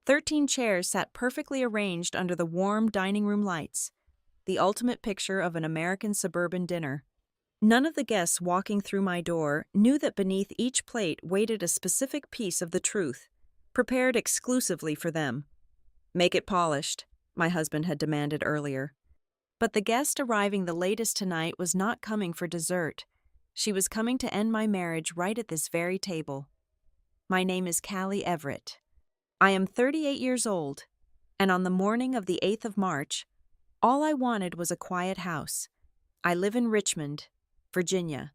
13 chairs sat perfectly arranged under the warm dining room lights, the ultimate picture of an American suburban dinner. None of the guests walking through my door knew that beneath each plate waited a specific piece of the truth, prepared exclusively for them. "Make it polished," my husband had demanded earlier. But the guest arriving the latest tonight was not coming for dessert. She was coming to end my marriage right at this very table. My name is Callie Everett. I am 38 years old, and on the morning of the 8th of March, all I wanted was a quiet house. I live in Richmond, Virginia,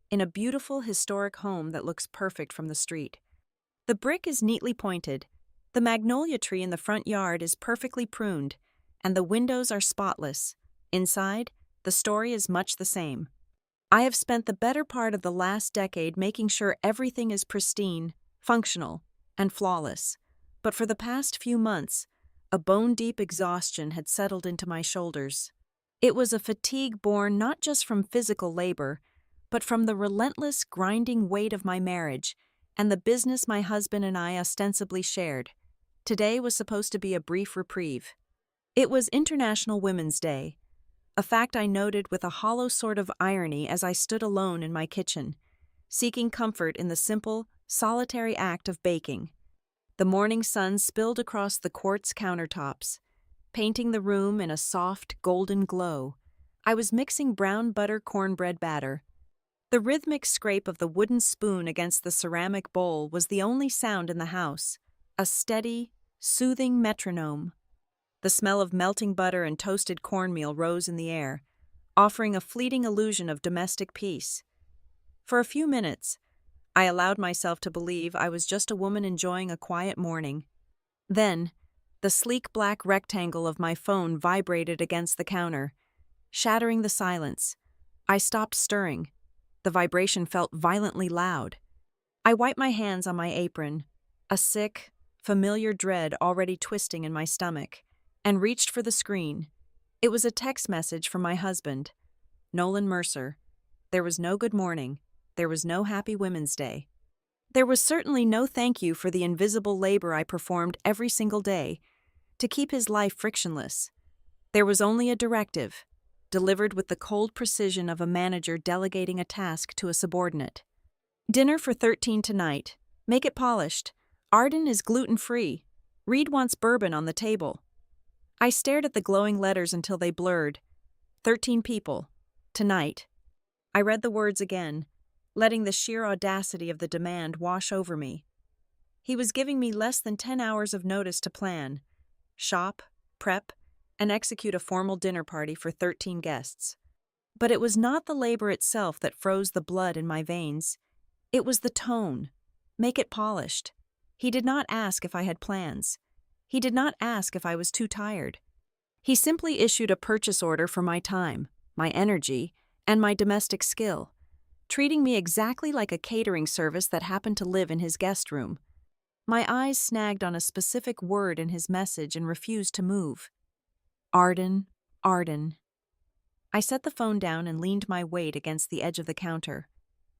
in a beautiful historic home that looks perfect from the street. The brick is neatly pointed, the magnolia tree in the front yard is perfectly pruned, and the windows are spotless. Inside, the story is much the same. I have spent the better part of the last decade making sure everything is pristine, functional, and flawless. But for the past few months, a bone-deep exhaustion had settled into my shoulders. It was a fatigue born not just from physical labor, but from the relentless, grinding weight of my marriage and the business my husband and I ostensibly shared. Today was supposed to be a brief reprieve. It was International Women's Day, a fact I noted with a hollow sort of irony as I stood alone in my kitchen, seeking comfort in the simple, solitary act of baking. The morning sun spilled across the quartz countertops, painting the room in a soft, golden glow. I was mixing brown butter cornbread batter. The rhythmic scrape of the wooden spoon against the ceramic bowl was the only sound in the house, a steady, soothing metronome. The smell of melting butter and toasted cornmeal rose in the air, offering a fleeting illusion of domestic peace. For a few minutes, I allowed myself to believe I was just a woman enjoying a quiet morning. Then, the sleek black rectangle of my phone vibrated against the counter, shattering the silence. I stopped stirring. The vibration felt violently loud. I wiped my hands on my apron, a sick, familiar dread already twisting in my stomach, and reached for the screen. It was a text message from my husband, Nolan Mercer. There was no good morning. There was no Happy Women's Day. There was certainly no thank you for the invisible labor I performed every single day to keep his life frictionless. There was only a directive, delivered with the cold precision of a manager delegating a task to a subordinate. "Dinner for 13 tonight. Make it polished. Arden is gluten-free. Reed wants bourbon on the table." I stared at the glowing letters until they blurred. 13 people. Tonight. I read the words again, letting the sheer audacity of the demand wash over me. He was giving me less than 10 hours of notice to plan, shop, prep, and execute a formal dinner party for 13 guests. But it was not the labor itself that froze the blood in my veins. It was the tone. Make it polished. He did not ask if I had plans. He did not ask if I was too tired. He simply issued a purchase order for my time, my energy, and my domestic skill, treating me exactly like a catering service that happened to live in his guest room. My eyes snagged on a specific word in his message and refused to move. Arden, Arden. I set the phone down and leaned my weight against the edge of the counter.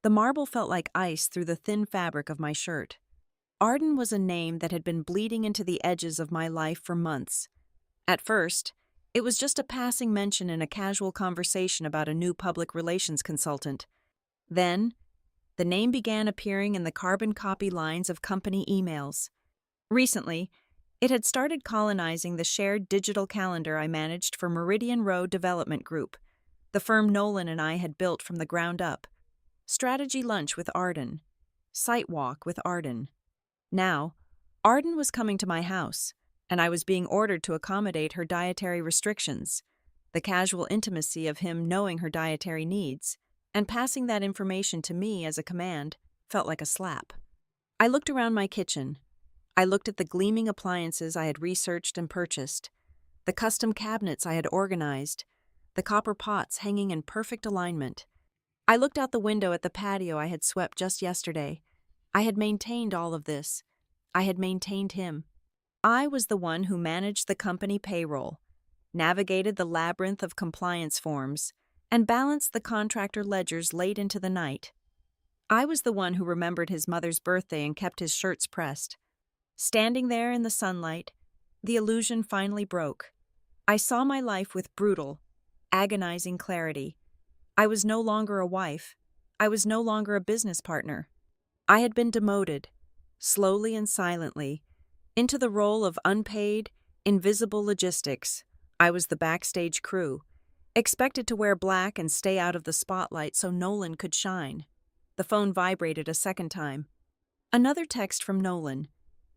The marble felt like ice through the thin fabric of my shirt. Arden was a name that had been bleeding into the edges of my life for months. At first, it was just a passing mention in a casual conversation about a new public relations consultant. Then, the name began appearing in the carbon copy lines of company emails. Recently, it had started colonizing the shared digital calendar I managed for Meridian Road Development Group, the firm Nolan and I had built from the ground up. Strategy lunch with Arden. Site walk with Arden. Now, Arden was coming to my house, and I was being ordered to accommodate her dietary restrictions, the casual intimacy of him knowing her dietary needs, and passing that information to me as a command felt like a slap. I looked around my kitchen. I looked at the gleaming appliances I had researched and purchased, the custom cabinets I had organized, the copper pots hanging in perfect alignment. I looked out the window at the patio I had swept just yesterday. I had maintained all of this. I had maintained him. I was the one who managed the company payroll, navigated the labyrinth of compliance forms, and balanced the contractor ledgers late into the night. I was the one who remembered his mother's birthday and kept his shirts pressed. Standing there in the sunlight, the illusion finally broke. I saw my life with brutal, agonizing clarity. I was no longer a wife. I was no longer a business partner. I had been demoted, slowly and silently, into the role of unpaid, invisible logistics. I was the backstage crew, expected to wear black and stay out of the spotlight so Nolan could shine. The phone vibrated a second time. Another text from Nolan.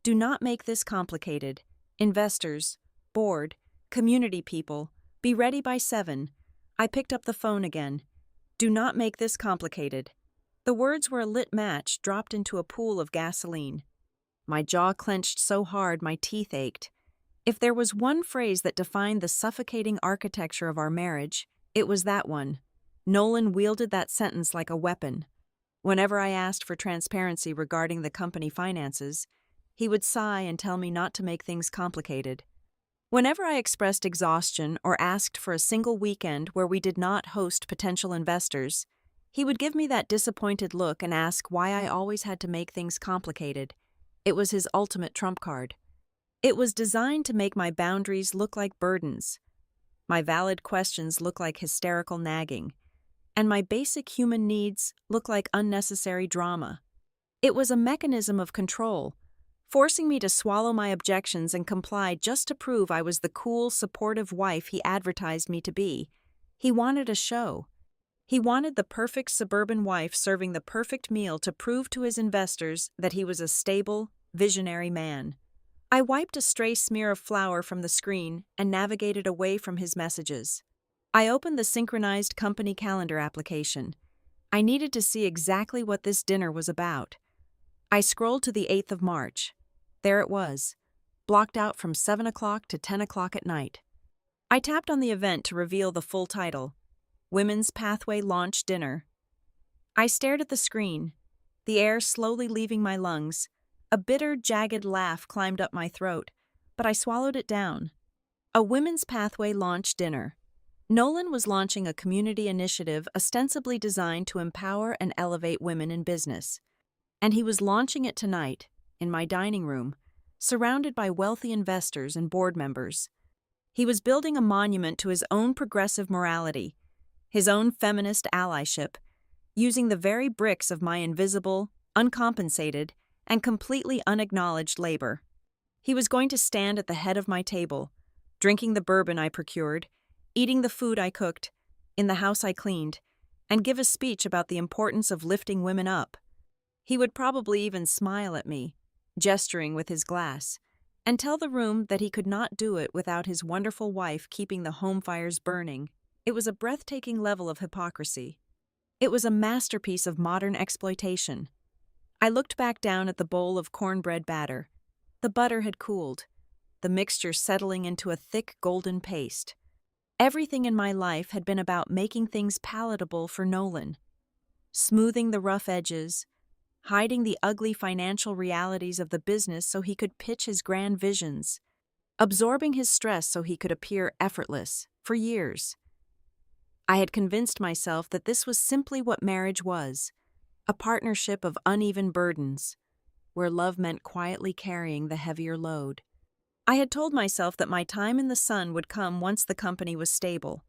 Do not make this complicated. Investors, board, community people, be ready by 7. I picked up the phone again. Do not make this complicated. The words were a lit match dropped into a pool of gasoline. My jaw clenched so hard my teeth ached. If there was one phrase that defined the suffocating architecture of our marriage, it was that one. Nolan wielded that sentence like a weapon. Whenever I asked for transparency regarding the company finances, he would sigh and tell me not to make things complicated. Whenever I expressed exhaustion or asked for a single weekend where we did not host potential investors, he would give me that disappointed look and ask why I always had to make things complicated. It was his ultimate trump card. It was designed to make my boundaries look like burdens, my valid questions look like hysterical nagging, and my basic human needs look like unnecessary drama. It was a mechanism of control, forcing me to swallow my objections and comply just to prove I was the cool, supportive wife he advertised me to be. He wanted a show. He wanted the perfect suburban wife serving the perfect meal to prove to his investors that he was a stable, visionary man. I wiped a stray smear of flour from the screen and navigated away from his messages. I opened the synchronized company calendar application. I needed to see exactly what this dinner was about. I scrolled to the 8th of March. There it was, blocked out from 7 o'clock to 10 o'clock at night. I tapped on the event to reveal the full title, Women's Pathway Launch Dinner. I stared at the screen, the air slowly leaving my lungs. A bitter, jagged laugh climbed up my throat, but I swallowed it down. A Women's Pathway Launch Dinner. Nolan was launching a community initiative ostensibly designed to empower and elevate women in business. And he was launching it tonight, in my dining room, surrounded by wealthy investors and board members. He was building a monument to his own progressive morality, his own feminist allyship, using the very bricks of my invisible, uncompensated, and completely unacknowledged labor. He was going to stand at the head of my table, drinking the bourbon I procured, eating the food I cooked, in the house I cleaned, and give a speech about the importance of lifting women up. He would probably even smile at me, gesturing with his glass, and tell the room that he could not do it without his wonderful wife keeping the home fires burning. It was a breathtaking level of hypocrisy. It was a masterpiece of modern exploitation. I looked back down at the bowl of cornbread batter. The butter had cooled, the mixture settling into a thick golden paste. Everything in my life had been about making things palatable for Nolan, smoothing the rough edges, hiding the ugly financial realities of the business so he could pitch his grand visions, absorbing his stress so he could appear effortless, for years. I had convinced myself that this was simply what marriage was, a partnership of uneven burdens, where love meant quietly carrying the heavier load. I had told myself that my time in the sun would come once the company was stable,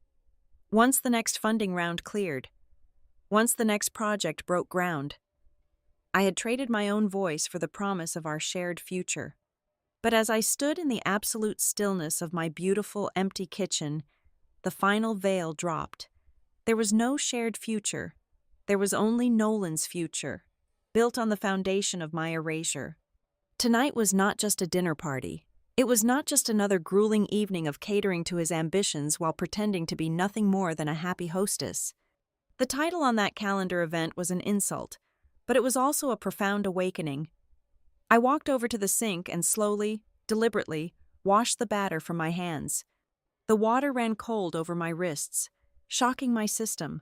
once the next funding round cleared, once the next project broke ground. I had traded my own voice for the promise of our shared future. But as I stood in the absolute stillness of my beautiful, empty kitchen, the final veil dropped. There was no shared future. There was only Nolan's future, built on the foundation of my erasure. Tonight was not just a dinner party. It was not just another grueling evening of catering to his ambitions while pretending to be nothing more than a happy hostess. The title on that calendar event was an insult, but it was also a profound awakening. I walked over to the sink and slowly, deliberately, washed the batter from my hands. The water ran cold over my wrists, shocking my system,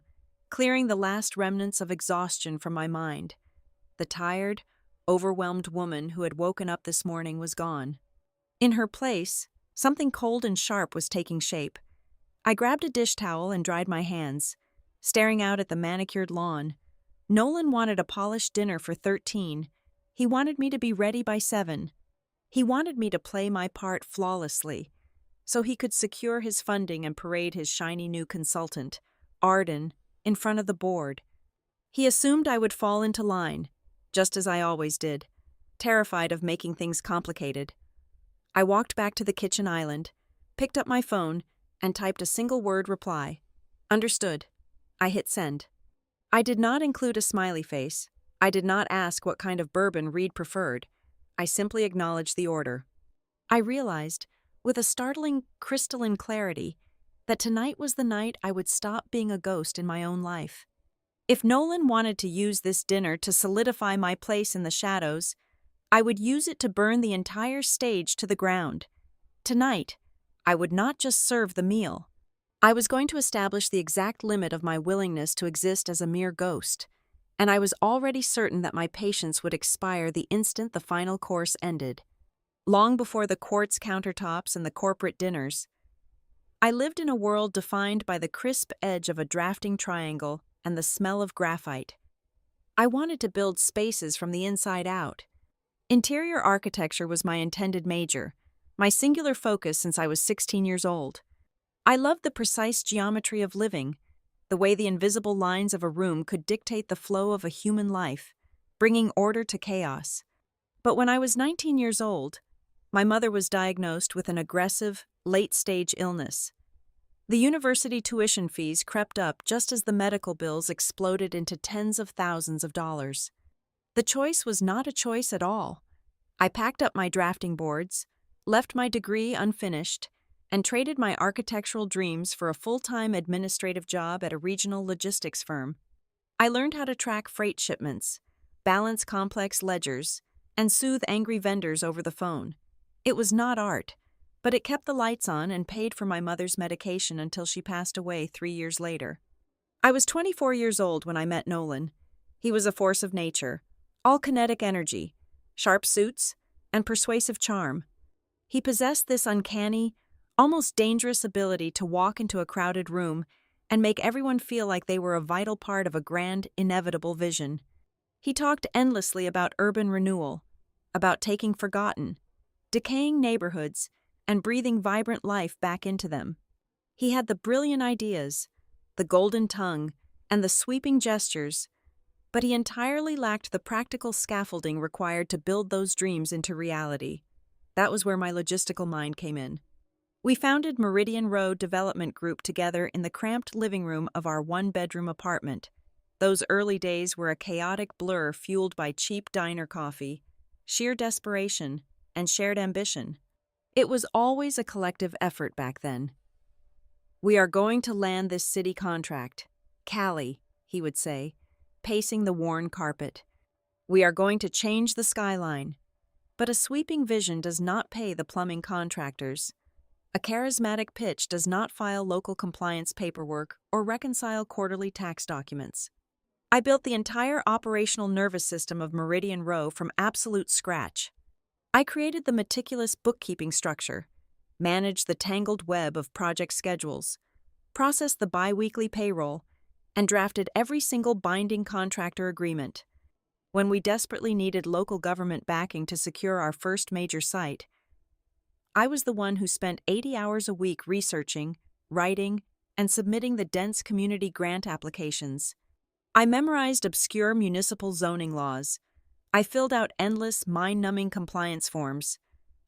clearing the last remnants of exhaustion from my mind. The tired, overwhelmed woman who had woken up this morning was gone. In her place, something cold and sharp was taking shape. I grabbed a dish towel and dried my hands, staring out at the manicured lawn. Nolan wanted a polished dinner for 13. He wanted me to be ready by 7. He wanted me to play my part flawlessly, so he could secure his funding and parade his shiny new consultant, Arden, in front of the board. He assumed I would fall into line, just as I always did, terrified of making things complicated. I walked back to the kitchen island, picked up my phone, and typed a single-word reply. Understood. I hit send. I did not include a smiley face. I did not ask what kind of bourbon Reed preferred. I simply acknowledged the order. I realized, with a startling, crystalline clarity, that tonight was the night I would stop being a ghost in my own life. If Nolan wanted to use this dinner to solidify my place in the shadows, I would use it to burn the entire stage to the ground. Tonight, I would not just serve the meal. I was going to establish the exact limit of my willingness to exist as a mere ghost, and I was already certain that my patience would expire the instant the final course ended. Long before the quartz countertops and the corporate dinners, I lived in a world defined by the crisp edge of a drafting triangle and the smell of graphite. I wanted to build spaces from the inside out. Interior architecture was my intended major, my singular focus since I was 16 years old. I loved the precise geometry of living, the way the invisible lines of a room could dictate the flow of a human life, bringing order to chaos. But when I was 19 years old, my mother was diagnosed with an aggressive, late-stage illness. The university tuition fees crept up just as the medical bills exploded into tens of thousands of dollars. The choice was not a choice at all. I packed up my drafting boards, left my degree unfinished, and traded my architectural dreams for a full-time administrative job at a regional logistics firm. I learned how to track freight shipments, balance complex ledgers, and soothe angry vendors over the phone. It was not art, but it kept the lights on and paid for my mother's medication until she passed away 3 years later. I was 24 years old when I met Nolan. He was a force of nature, all kinetic energy, sharp suits, and persuasive charm. He possessed this uncanny, almost dangerous ability to walk into a crowded room and make everyone feel like they were a vital part of a grand, inevitable vision. He talked endlessly about urban renewal, about taking forgotten, decaying neighborhoods, and breathing vibrant life back into them. He had the brilliant ideas, the golden tongue, and the sweeping gestures, but he entirely lacked the practical scaffolding required to build those dreams into reality. That was where my logistical mind came in. We founded Meridian Road Development Group together in the cramped living room of our one-bedroom apartment. Those early days were a chaotic blur fueled by cheap diner coffee, sheer desperation, and shared ambition. It was always a collective effort back then. "We are going to land this city contract. Callie," he would say, pacing the worn carpet. "We are going to change the skyline." But a sweeping vision does not pay the plumbing contractors. A charismatic pitch does not file local compliance paperwork or reconcile quarterly tax documents. I built the entire operational nervous system of Meridian Row from absolute scratch. I created the meticulous bookkeeping structure, managed the tangled web of project schedules, processed the bi-weekly payroll, and drafted every single binding contractor agreement. When we desperately needed local government backing to secure our first major site, I was the one who spent 80 hours a week researching, writing, and submitting the dense community grant applications. I memorized obscure municipal zoning laws. I filled out endless, mind-numbing compliance forms.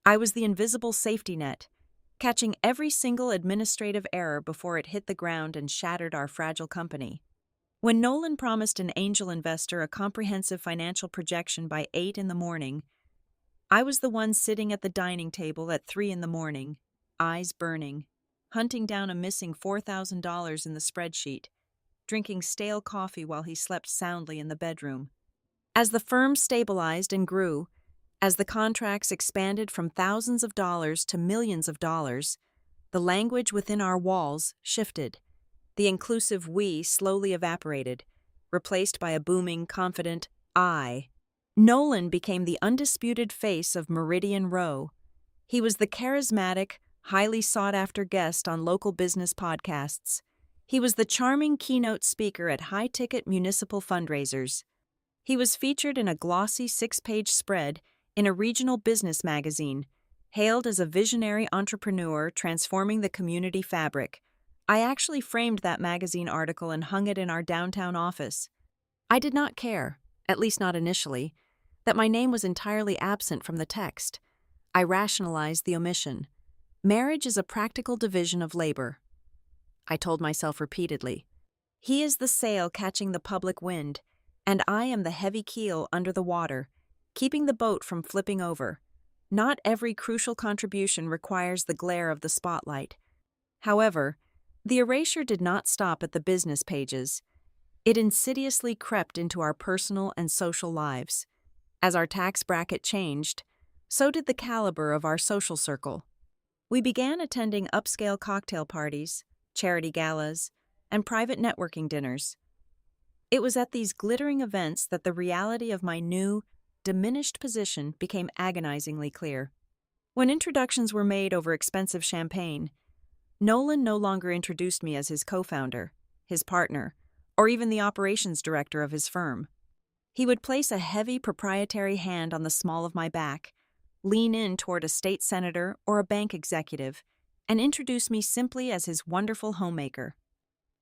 I was the invisible safety net, catching every single administrative error before it hit the ground and shattered our fragile company. When Nolan promised an angel investor a comprehensive financial projection by 8 in the morning, I was the one sitting at the dining table at 3 in the morning, eyes burning, hunting down a missing $4,000 in the spreadsheet, drinking stale coffee while he slept soundly in the bedroom. As the firm stabilized and grew, as the contracts expanded from thousands of dollars to millions of dollars, the language within our walls shifted. The inclusive we slowly evaporated, replaced by a booming, confident I. Nolan became the undisputed face of Meridian Row. He was the charismatic, highly sought-after guest on local business podcasts. He was the charming keynote speaker at high-ticket municipal fundraisers. He was featured in a glossy 6-page spread in a regional business magazine, hailed as a visionary entrepreneur transforming the community fabric. I actually framed that magazine article and hung it in our downtown office. I did not care, at least not initially, that my name was entirely absent from the text. I rationalized the omission. Marriage is a practical division of labor, I told myself repeatedly. He is the sail catching the public wind, and I am the heavy keel under the water, keeping the boat from flipping over. Not every crucial contribution requires the glare of the spotlight. However, the erasure did not stop at the business pages. It insidiously crept into our personal and social lives. As our tax bracket changed, so did the caliber of our social circle. We began attending upscale cocktail parties, charity galas, and private networking dinners. It was at these glittering events that the reality of my new, diminished position became agonizingly clear. When introductions were made over expensive champagne, Nolan no longer introduced me as his co-founder, his partner, or even the operations director of his firm. He would place a heavy proprietary hand on the small of my back, lean in toward a state senator or a bank executive, and introduce me simply as his wonderful homemaker.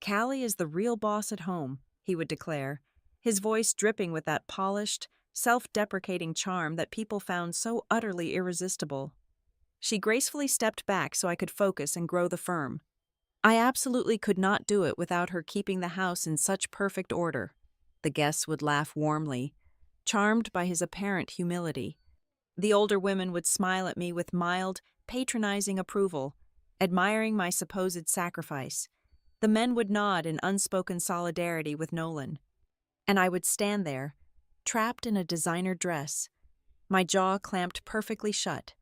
"Callie is the real boss at home," he would declare, his voice dripping with that polished, self-deprecating charm that people found so utterly irresistible. She gracefully stepped back so I could focus and grow the firm. I absolutely could not do it without her keeping the house in such perfect order. The guests would laugh warmly, charmed by his apparent humility. The older women would smile at me with mild, patronizing approval, admiring my supposed sacrifice. The men would nod in unspoken solidarity with Nolan. And I would stand there, trapped in a designer dress, my jaw clamped perfectly shut.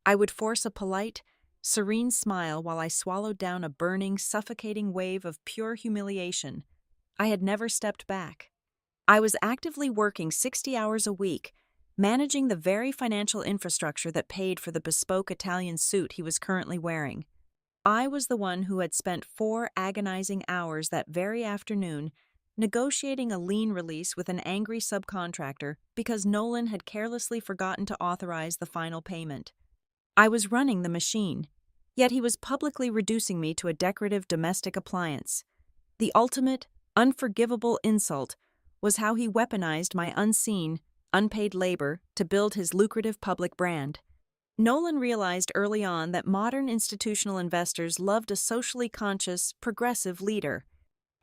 I would force a polite, serene smile while I swallowed down a burning, suffocating wave of pure humiliation. I had never stepped back. I was actively working 60 hours a week, managing the very financial infrastructure that paid for the bespoke Italian suit he was currently wearing. I was the one who had spent 4 agonizing hours that very afternoon negotiating a lien release with an angry subcontractor because Nolan had carelessly forgotten to authorize the final payment. I was running the machine, yet he was publicly reducing me to a decorative domestic appliance. The ultimate, unforgivable insult was how he weaponized my unseen, unpaid labor to build his lucrative public brand. Nolan realized early on that modern institutional investors loved a socially conscious, progressive leader.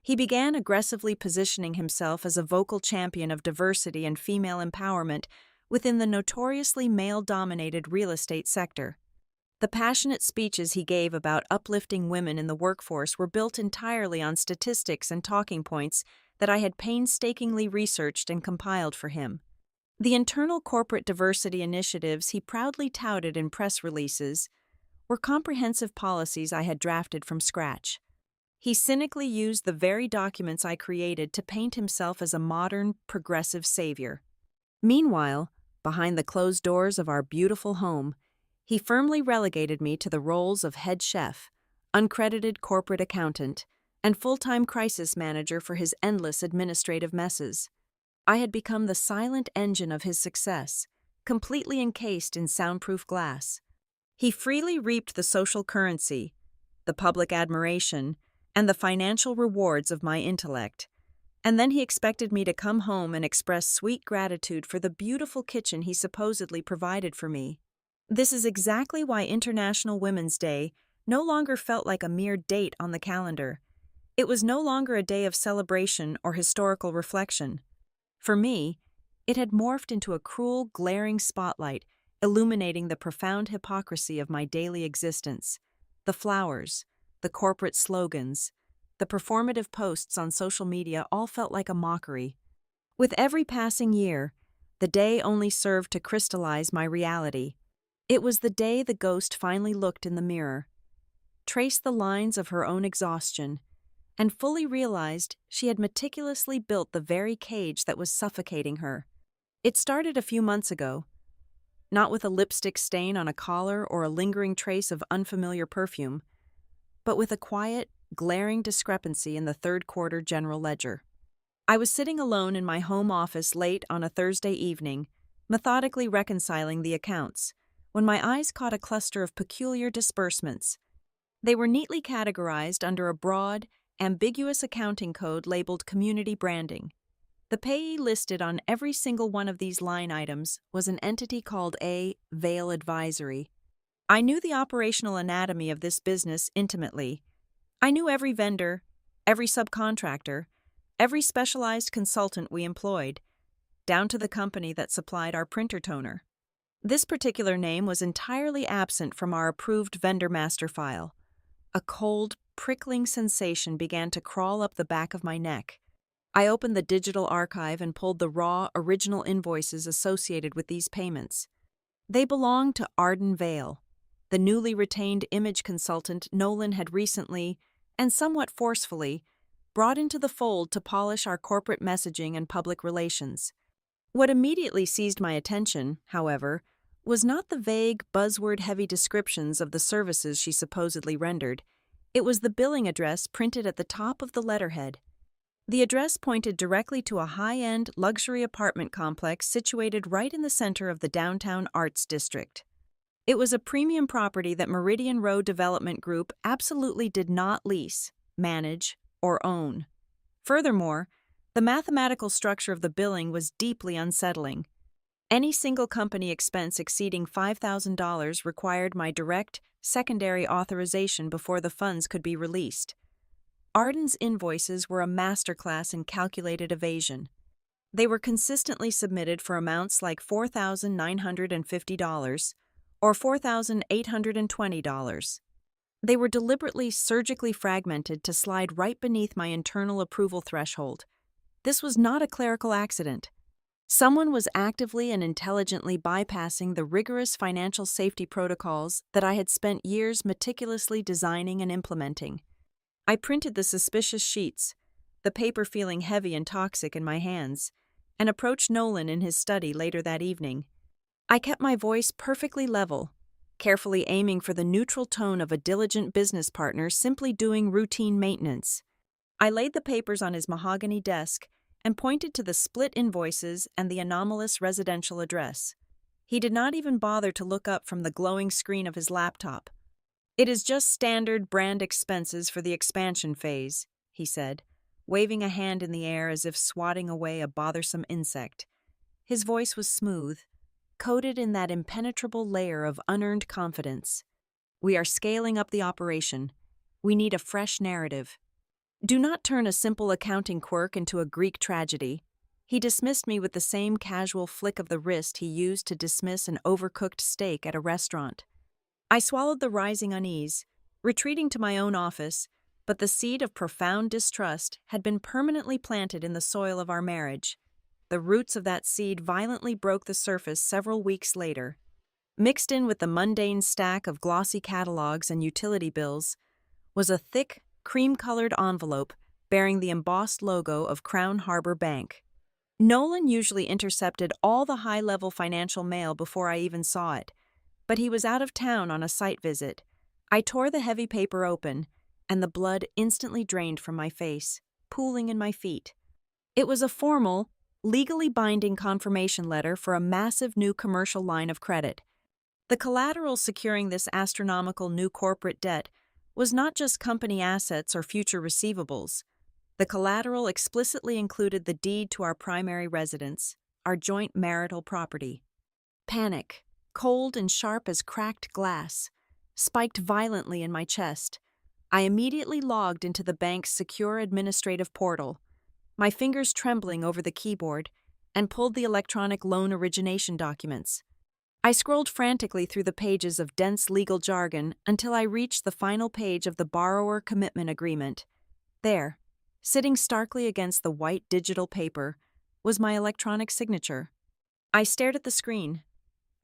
He began aggressively positioning himself as a vocal champion of diversity and female empowerment within the notoriously male-dominated real estate sector. The passionate speeches he gave about uplifting women in the workforce were built entirely on statistics and talking points that I had painstakingly researched and compiled for him. The internal corporate diversity initiatives he proudly touted in press releases were comprehensive policies I had drafted from scratch. He cynically used the very documents I created to paint himself as a modern, progressive savior. Meanwhile, behind the closed doors of our beautiful home, he firmly relegated me to the roles of head chef, uncredited corporate accountant, and full-time crisis manager for his endless administrative messes. I had become the silent engine of his success, completely encased in soundproof glass. He freely reaped the social currency, the public admiration, and the financial rewards of my intellect. And then he expected me to come home and express sweet gratitude for the beautiful kitchen he supposedly provided for me. This is exactly why International Women's Day no longer felt like a mere date on the calendar. It was no longer a day of celebration or historical reflection. For me, it had morphed into a cruel, glaring spotlight, illuminating the profound hypocrisy of my daily existence. The flowers, the corporate slogans, the performative posts on social media all felt like a mockery. With every passing year, the day only served to crystallize my reality. It was the day the ghost finally looked in the mirror, traced the lines of her own exhaustion, and fully realized she had meticulously built the very cage that was suffocating her. It started a few months ago, not with a lipstick stain on a collar or a lingering trace of unfamiliar perfume, but with a quiet, glaring discrepancy in the third quarter general ledger. I was sitting alone in my home office late on a Thursday evening, methodically reconciling the accounts, when my eyes caught a cluster of peculiar disbursements. They were neatly categorized under a broad, ambiguous accounting code labeled community branding. The payee listed on every single one of these line items was an entity called A. Vale Advisory. I knew the operational anatomy of this business intimately. I knew every vendor, every subcontractor, every specialized consultant we employed, down to the company that supplied our printer toner. This particular name was entirely absent from our approved vendor master file. A cold, prickling sensation began to crawl up the back of my neck. I opened the digital archive and pulled the raw, original invoices associated with these payments. They belonged to Arden Vale, the newly retained image consultant Nolan had recently, and somewhat forcefully, brought into the fold to polish our corporate messaging and public relations. What immediately seized my attention, however, was not the vague, buzzword-heavy descriptions of the services she supposedly rendered. It was the billing address printed at the top of the letterhead. The address pointed directly to a high-end, luxury apartment complex situated right in the center of the downtown arts district. It was a premium property that Meridian Road Development Group absolutely did not lease, manage, or own. Furthermore, the mathematical structure of the billing was deeply unsettling. Any single company expense exceeding $5,000 required my direct, secondary authorization before the funds could be released. Arden's invoices were a masterclass in calculated evasion. They were consistently submitted for amounts like $4,950 or $4,820. They were deliberately, surgically fragmented to slide right beneath my internal approval threshold. This was not a clerical accident. Someone was actively and intelligently bypassing the rigorous financial safety protocols that I had spent years meticulously designing and implementing. I printed the suspicious sheets, the paper feeling heavy and toxic in my hands, and approached Nolan in his study later that evening. I kept my voice perfectly level, carefully aiming for the neutral tone of a diligent business partner simply doing routine maintenance. I laid the papers on his mahogany desk and pointed to the split invoices and the anomalous residential address. He did not even bother to look up from the glowing screen of his laptop. "It is just standard brand expenses for the expansion phase," he said, waving a hand in the air as if swatting away a bothersome insect. His voice was smooth, coated in that impenetrable layer of unearned confidence. "We are scaling up the operation. We need a fresh narrative. Do not turn a simple accounting quirk into a Greek tragedy." He dismissed me with the same casual flick of the wrist he used to dismiss an overcooked steak at a restaurant. I swallowed the rising unease, retreating to my own office, but the seed of profound distrust had been permanently planted in the soil of our marriage. The roots of that seed violently broke the surface several weeks later. Mixed in with the mundane stack of glossy catalogs and utility bills was a thick, cream-colored envelope bearing the embossed logo of Crown Harbor Bank. Nolan usually intercepted all the high-level financial mail before I even saw it, but he was out of town on a site visit. I tore the heavy paper open, and the blood instantly drained from my face, pooling in my feet. It was a formal, legally binding confirmation letter for a massive new commercial line of credit. The collateral securing this astronomical new corporate debt was not just company assets or future receivables. The collateral explicitly included the deed to our primary residence, our joint marital property. Panic, cold and sharp as cracked glass, spiked violently in my chest. I immediately logged into the bank's secure administrative portal, my fingers trembling over the keyboard, and pulled the electronic loan origination documents. I scrolled frantically through the pages of dense legal jargon until I reached the final page of the borrower commitment agreement. There, sitting starkly against the white digital paper, was my electronic signature. I stared at the screen,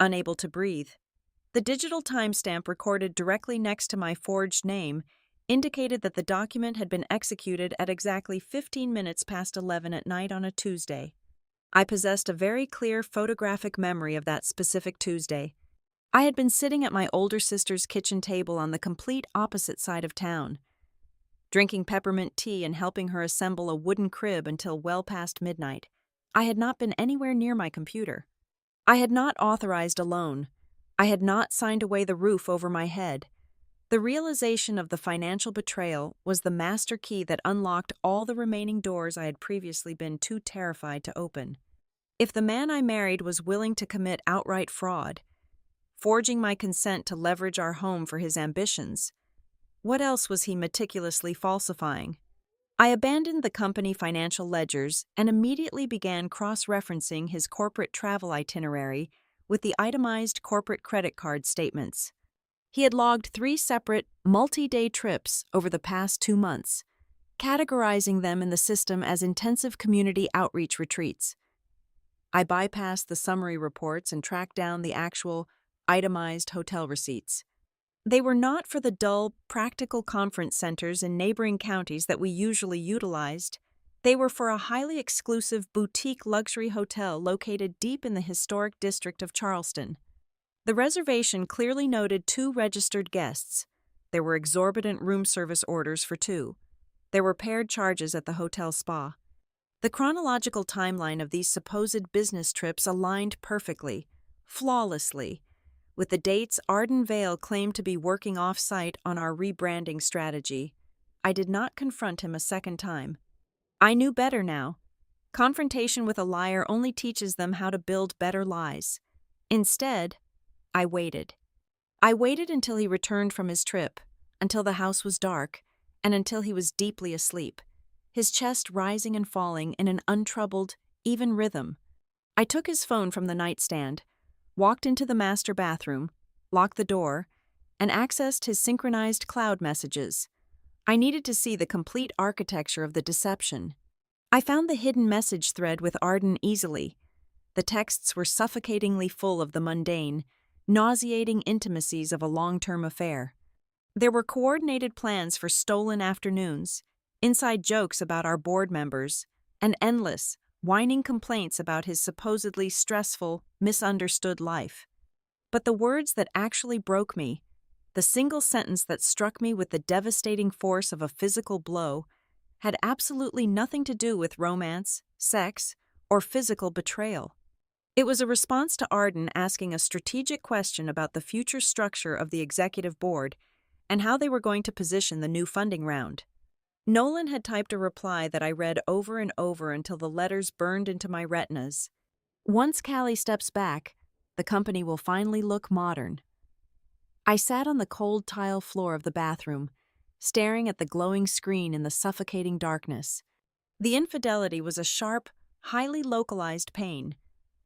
unable to breathe. The digital timestamp recorded directly next to my forged name indicated that the document had been executed at exactly 15 minutes past 11 at night on a Tuesday. I possessed a very clear photographic memory of that specific Tuesday. I had been sitting at my older sister's kitchen table on the complete opposite side of town, drinking peppermint tea and helping her assemble a wooden crib until well past midnight. I had not been anywhere near my computer. I had not authorized a loan. I had not signed away the roof over my head. The realization of the financial betrayal was the master key that unlocked all the remaining doors I had previously been too terrified to open. If the man I married was willing to commit outright fraud, forging my consent to leverage our home for his ambitions, what else was he meticulously falsifying? I abandoned the company financial ledgers and immediately began cross-referencing his corporate travel itinerary with the itemized corporate credit card statements. He had logged 3 separate, multi-day trips over the past 2 months, categorizing them in the system as intensive community outreach retreats. I bypassed the summary reports and tracked down the actual, itemized hotel receipts. They were not for the dull, practical conference centers in neighboring counties that we usually utilized. They were for a highly exclusive boutique luxury hotel located deep in the historic district of Charleston. The reservation clearly noted 2 registered guests. There were exorbitant room service orders for 2. There were paired charges at the hotel spa. The chronological timeline of these supposed business trips aligned perfectly, flawlessly, with the dates Arden Vale claimed to be working off-site on our rebranding strategy. I did not confront him a second time. I knew better now. Confrontation with a liar only teaches them how to build better lies. Instead, I waited. I waited until he returned from his trip, until the house was dark, and until he was deeply asleep, his chest rising and falling in an untroubled, even rhythm. I took his phone from the nightstand, walked into the master bathroom, locked the door, and accessed his synchronized cloud messages. I needed to see the complete architecture of the deception. I found the hidden message thread with Arden easily. The texts were suffocatingly full of the mundane, nauseating intimacies of a long-term affair. There were coordinated plans for stolen afternoons, inside jokes about our board members, and endless, whining complaints about his supposedly stressful, misunderstood life. But the words that actually broke me, the single sentence that struck me with the devastating force of a physical blow, had absolutely nothing to do with romance, sex, or physical betrayal. It was a response to Arden asking a strategic question about the future structure of the executive board and how they were going to position the new funding round. Nolan had typed a reply that I read over and over until the letters burned into my retinas. Once Callie steps back, the company will finally look modern. I sat on the cold tile floor of the bathroom, staring at the glowing screen in the suffocating darkness. The infidelity was a sharp, highly localized pain,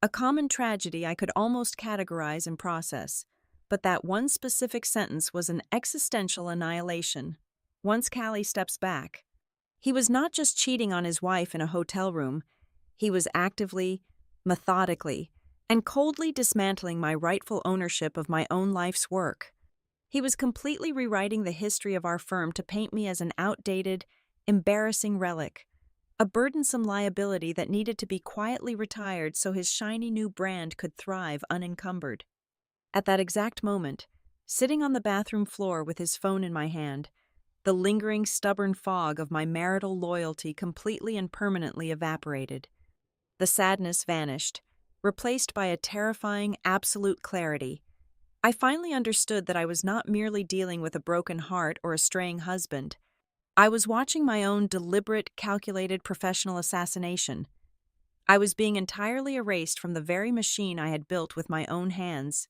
a common tragedy I could almost categorize and process, but that one specific sentence was an existential annihilation. Once Callie steps back, he was not just cheating on his wife in a hotel room, he was actively, methodically, and coldly dismantling my rightful ownership of my own life's work. He was completely rewriting the history of our firm to paint me as an outdated, embarrassing relic, a burdensome liability that needed to be quietly retired so his shiny new brand could thrive unencumbered. At that exact moment, sitting on the bathroom floor with his phone in my hand, the lingering, stubborn fog of my marital loyalty completely and permanently evaporated. The sadness vanished, replaced by a terrifying, absolute clarity. I finally understood that I was not merely dealing with a broken heart or a straying husband. I was watching my own deliberate, calculated professional assassination. I was being entirely erased from the very machine I had built with my own hands,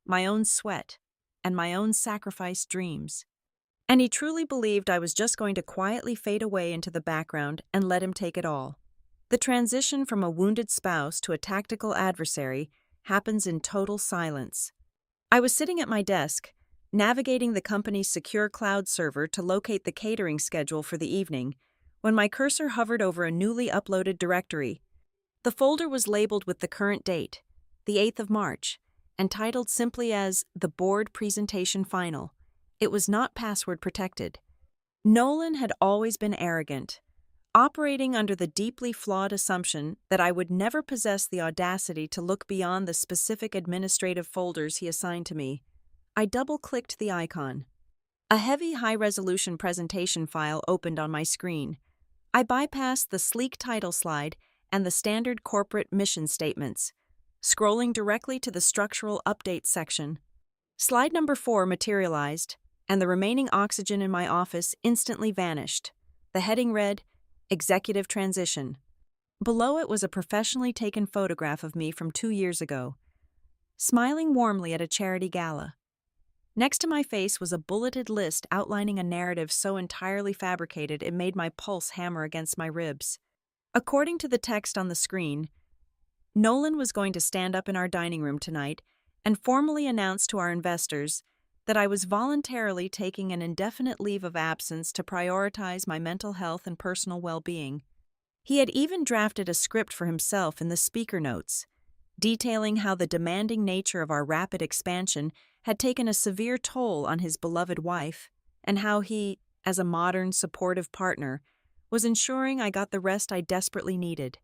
my own sweat, and my own sacrificed dreams. And he truly believed I was just going to quietly fade away into the background and let him take it all. The transition from a wounded spouse to a tactical adversary happens in total silence. I was sitting at my desk, navigating the company's secure cloud server to locate the catering schedule for the evening, when my cursor hovered over a newly uploaded directory. The folder was labeled with the current date, the 8th of March, and titled simply as The Board Presentation Final. It was not password protected. Nolan had always been arrogant, operating under the deeply flawed assumption that I would never possess the audacity to look beyond the specific administrative folders he assigned to me. I double-clicked the icon. A heavy, high-resolution presentation file opened on my screen. I bypassed the sleek title slide and the standard corporate mission statements. scrolling directly to the structural updates section. Slide number 4 materialized, and the remaining oxygen in my office instantly vanished. The heading read, Executive Transition. Below it was a professionally taken photograph of me from 2 years ago, smiling warmly at a charity gala. Next to my face was a bulleted list outlining a narrative so entirely fabricated it made my pulse hammer against my ribs. According to the text on the screen, Nolan was going to stand up in our dining room tonight and formally announce to our investors that I was voluntarily taking an indefinite leave of absence to prioritize my mental health and personal well-being. He had even drafted a script for himself in the speaker notes, detailing how the demanding nature of our rapid expansion had taken a severe toll on his beloved wife, and how he, as a modern, supportive partner, was ensuring I got the rest I desperately needed.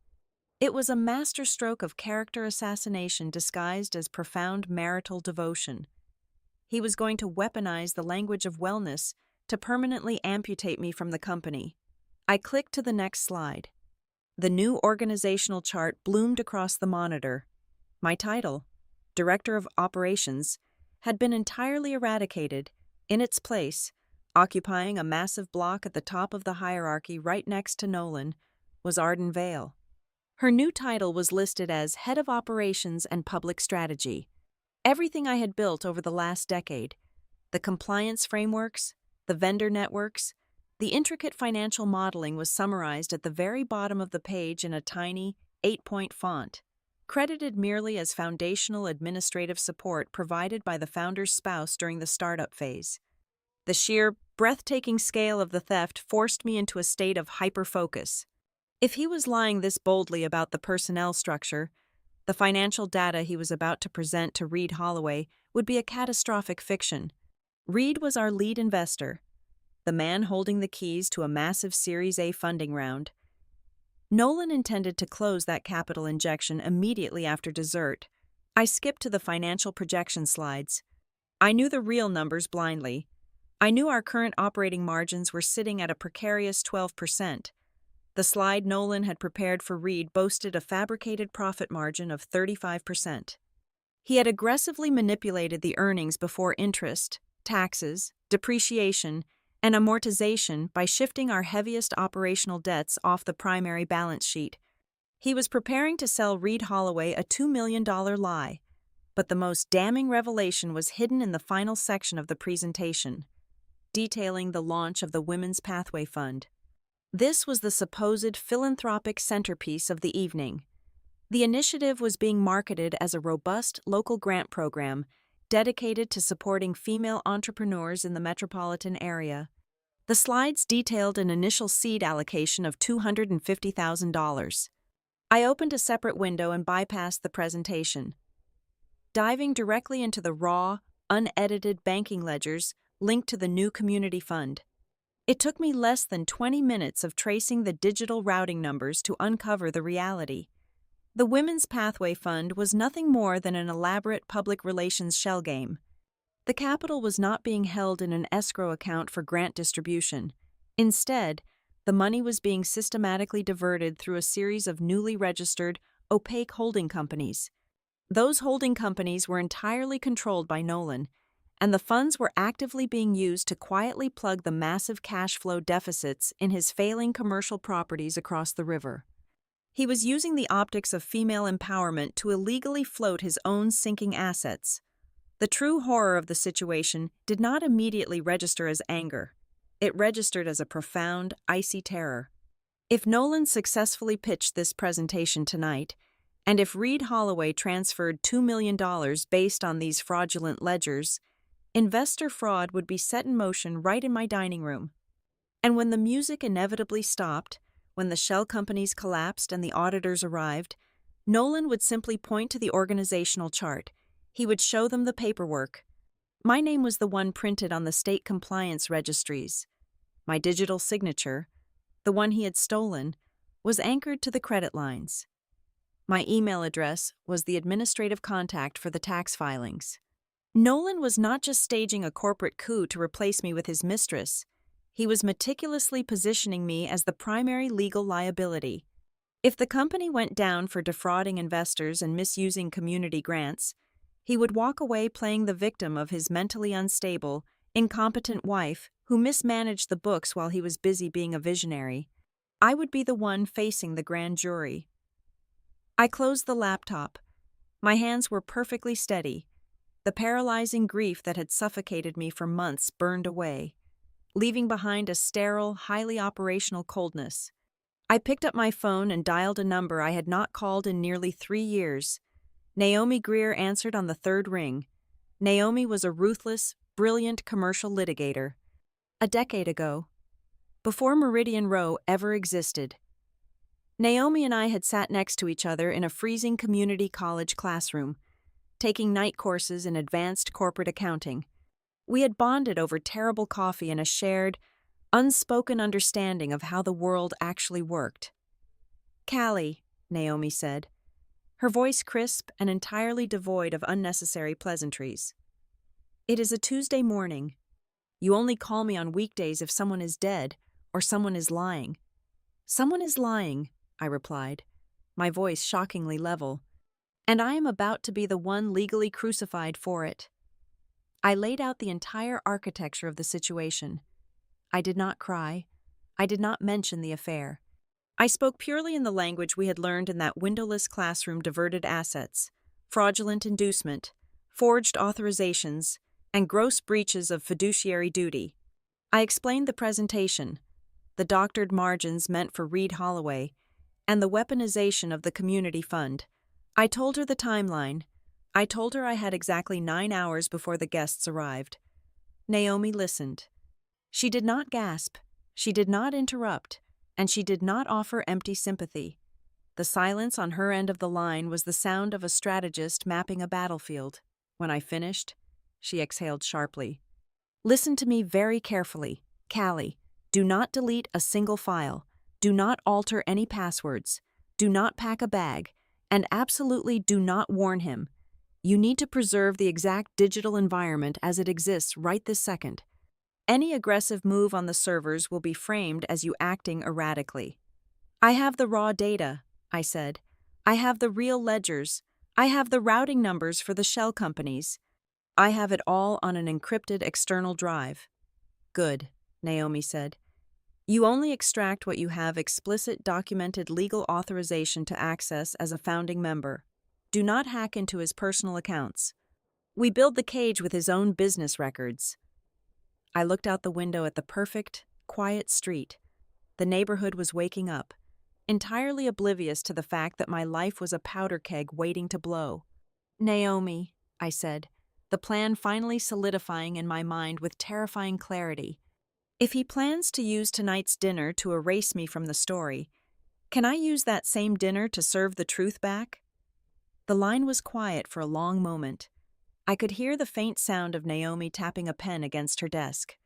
It was a masterstroke of character assassination disguised as profound marital devotion. He was going to weaponize the language of wellness to permanently amputate me from the company. I clicked to the next slide. The new organizational chart bloomed across the monitor. My title, Director of Operations, had been entirely eradicated. In its place, occupying a massive block at the top of the hierarchy right next to Nolan, was Arden Vale. Her new title was listed as Head of Operations and Public Strategy. Everything I had built over the last decade, the compliance frameworks, the vendor networks, the intricate financial modeling was summarized at the very bottom of the page in a tiny, 8-point font, credited merely as foundational administrative support provided by the founder's spouse during the startup phase. The sheer, breathtaking scale of the theft forced me into a state of hyper-focus. If he was lying this boldly about the personnel structure, the financial data he was about to present to Reed Holloway would be a catastrophic fiction. Reed was our lead investor, the man holding the keys to a massive Series A funding round. Nolan intended to close that capital injection immediately after dessert. I skipped to the financial projection slides. I knew the real numbers blindly. I knew our current operating margins were sitting at a precarious 12%. The slide Nolan had prepared for Reed boasted a fabricated profit margin of 35%. He had aggressively manipulated the earnings before interest, taxes, depreciation, and amortization by shifting our heaviest operational debts off the primary balance sheet. He was preparing to sell Reed Holloway a $2 million lie, but the most damning revelation was hidden in the final section of the presentation, detailing the launch of the Women's Pathway Fund. This was the supposed philanthropic centerpiece of the evening. The initiative was being marketed as a robust local grant program dedicated to supporting female entrepreneurs in the metropolitan area. The slides detailed an initial seed allocation of $250,000. I opened a separate window and bypassed the presentation, diving directly into the raw, unedited banking ledgers linked to the new community fund. It took me less than 20 minutes of tracing the digital routing numbers to uncover the reality. The Women's Pathway Fund was nothing more than an elaborate public relations shell game. The capital was not being held in an escrow account for grant distribution. Instead, the money was being systematically diverted through a series of newly registered, opaque holding companies. Those holding companies were entirely controlled by Nolan, and the funds were actively being used to quietly plug the massive cash flow deficits in his failing commercial properties across the river. He was using the optics of female empowerment to illegally float his own sinking assets. The true horror of the situation did not immediately register as anger. It registered as a profound, icy terror. If Nolan successfully pitched this presentation tonight, and if Reed Holloway transferred $2 million based on these fraudulent ledgers, investor fraud would be set in motion right in my dining room. And when the music inevitably stopped, when the shell companies collapsed and the auditors arrived, Nolan would simply point to the organizational chart. He would show them the paperwork. My name was the one printed on the state compliance registries. My digital signature, the one he had stolen, was anchored to the credit lines. My email address was the administrative contact for the tax filings. Nolan was not just staging a corporate coup to replace me with his mistress. He was meticulously positioning me as the primary legal liability. If the company went down for defrauding investors and misusing community grants, he would walk away playing the victim of his mentally unstable, incompetent wife who mismanaged the books while he was busy being a visionary. I would be the one facing the grand jury. I closed the laptop. My hands were perfectly steady. The paralyzing grief that had suffocated me for months burned away, leaving behind a sterile, highly operational coldness. I picked up my phone and dialed a number I had not called in nearly 3 years. Naomi Greer answered on the third ring. Naomi was a ruthless, brilliant commercial litigator. A decade ago, before Meridian Row ever existed, Naomi and I had sat next to each other in a freezing community college classroom, taking night courses in advanced corporate accounting. We had bonded over terrible coffee and a shared, unspoken understanding of how the world actually worked. "Callie," Naomi said, her voice crisp and entirely devoid of unnecessary pleasantries. "It is a Tuesday morning. You only call me on weekdays if someone is dead or someone is lying." "Someone is lying," I replied, my voice shockingly level, "and I am about to be the one legally crucified for it." I laid out the entire architecture of the situation. I did not cry. I did not mention the affair. I spoke purely in the language we had learned in that windowless classroom: diverted assets, fraudulent inducement, forged authorizations, and gross breaches of fiduciary duty. I explained the presentation, the doctored margins meant for Reed Holloway, and the weaponization of the community fund. I told her the timeline. I told her I had exactly 9 hours before the guests arrived. Naomi listened. She did not gasp, she did not interrupt, and she did not offer empty sympathy. The silence on her end of the line was the sound of a strategist mapping a battlefield. When I finished, she exhaled sharply. "Listen to me very carefully, Callie. Do not delete a single file. Do not alter any passwords. Do not pack a bag. And absolutely do not warn him. You need to preserve the exact digital environment as it exists right this second. Any aggressive move on the servers will be framed as you acting erratically." "I have the raw data," I said. "I have the real ledgers. I have the routing numbers for the shell companies. I have it all on an encrypted external drive." "Good," Naomi said. "You only extract what you have explicit documented legal authorization to access as a founding member. Do not hack into his personal accounts. We build the cage with his own business records." I looked out the window at the perfect, quiet street. The neighborhood was waking up, entirely oblivious to the fact that my life was a powder keg waiting to blow. "Naomi," I said, the plan finally solidifying in my mind with terrifying clarity. "If he plans to use tonight's dinner to erase me from the story, can I use that same dinner to serve the truth back?" The line was quiet for a long moment. I could hear the faint sound of Naomi tapping a pen against her desk.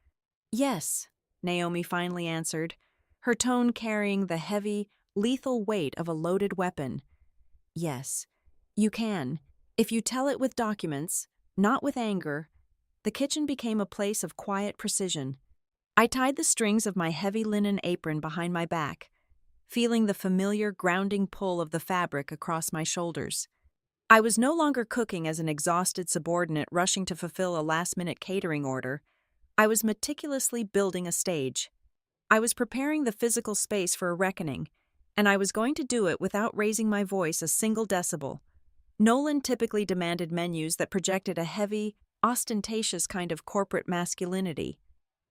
"Yes," Naomi finally answered, her tone carrying the heavy, lethal weight of a loaded weapon. "Yes, you can, if you tell it with documents, not with anger." The kitchen became a place of quiet precision. I tied the strings of my heavy linen apron behind my back, feeling the familiar grounding pull of the fabric across my shoulders. I was no longer cooking as an exhausted subordinate rushing to fulfill a last-minute catering order. I was meticulously building a stage. I was preparing the physical space for a reckoning, and I was going to do it without raising my voice a single decibel. Nolan typically demanded menus that projected a heavy, ostentatious kind of corporate masculinity.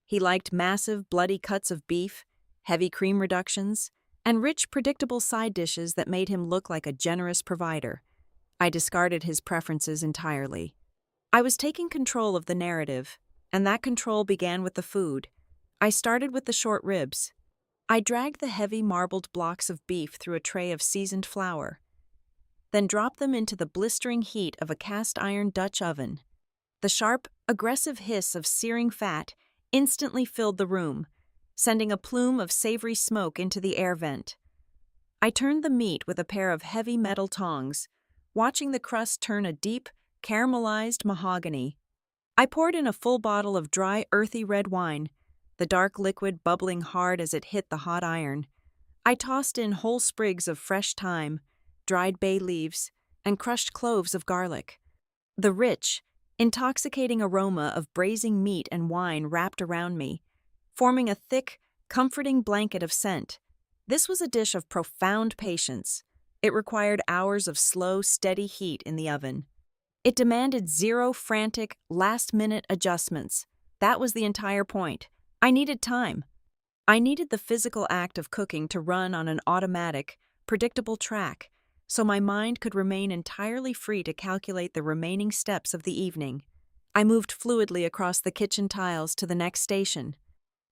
He liked massive, bloody cuts of beef, heavy cream reductions, and rich, predictable side dishes that made him look like a generous provider. I discarded his preferences entirely. I was taking control of the narrative, and that control began with the food. I started with the short ribs. I dragged the heavy marbled blocks of beef through a tray of seasoned flour, then dropped them into the blistering heat of a cast-iron Dutch oven. The sharp, aggressive hiss of searing fat instantly filled the room, sending a plume of savory smoke into the air vent. I turned the meat with a pair of heavy metal tongs, watching the crust turn a deep, caramelized mahogany. I poured in a full bottle of dry, earthy red wine, the dark liquid bubbling hard as it hit the hot iron. I tossed in whole sprigs of fresh thyme, dried bay leaves, and crushed cloves of garlic. The rich, intoxicating aroma of braising meat and wine wrapped around me, forming a thick, comforting blanket of scent. This was a dish of profound patience. It required hours of slow, steady heat in the oven. It demanded zero frantic, last-minute adjustments. That was the entire point. I needed time. I needed the physical act of cooking to run on an automatic, predictable track, so my mind could remain entirely free to calculate the remaining steps of the evening. I moved fluidly across the kitchen tiles to the next station.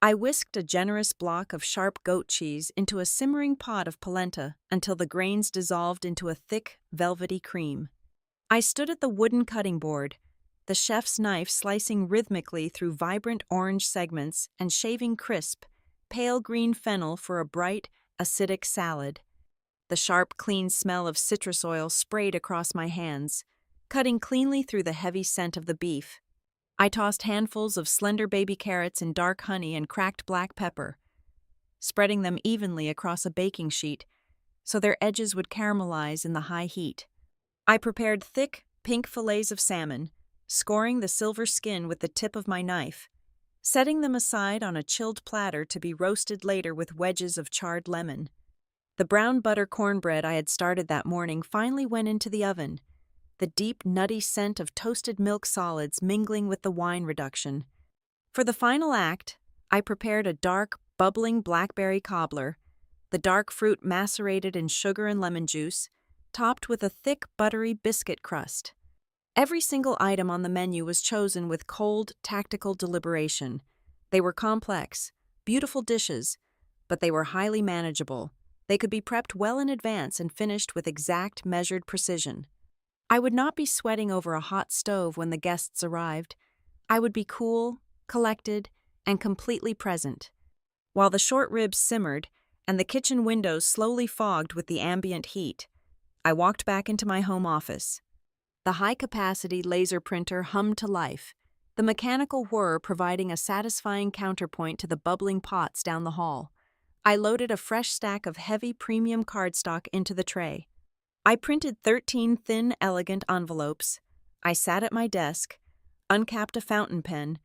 I whisked a generous block of sharp goat cheese into a simmering pot of polenta until the grains dissolved into a thick, velvety cream. I stood at the wooden cutting board, the chef's knife slicing rhythmically through vibrant orange segments and shaving crisp, pale green fennel for a bright, acidic salad. The sharp, clean smell of citrus oil sprayed across my hands, cutting cleanly through the heavy scent of the beef. I tossed handfuls of slender baby carrots in dark honey and cracked black pepper, spreading them evenly across a baking sheet so their edges would caramelize in the high heat. I prepared thick, pink fillets of salmon, scoring the silver skin with the tip of my knife, setting them aside on a chilled platter to be roasted later with wedges of charred lemon. The brown butter cornbread I had started that morning finally went into the oven, the deep, nutty scent of toasted milk solids mingling with the wine reduction. For the final act, I prepared a dark, bubbling blackberry cobbler, the dark fruit macerated in sugar and lemon juice, topped with a thick, buttery biscuit crust. Every single item on the menu was chosen with cold, tactical deliberation. They were complex, beautiful dishes, but they were highly manageable. They could be prepped well in advance and finished with exact, measured precision. I would not be sweating over a hot stove when the guests arrived. I would be cool, collected, and completely present. While the short ribs simmered and the kitchen windows slowly fogged with the ambient heat, I walked back into my home office. The high-capacity laser printer hummed to life, the mechanical whir providing a satisfying counterpoint to the bubbling pots down the hall. I loaded a fresh stack of heavy premium cardstock into the tray. I printed 13 thin, elegant envelopes. I sat at my desk, uncapped a fountain pen,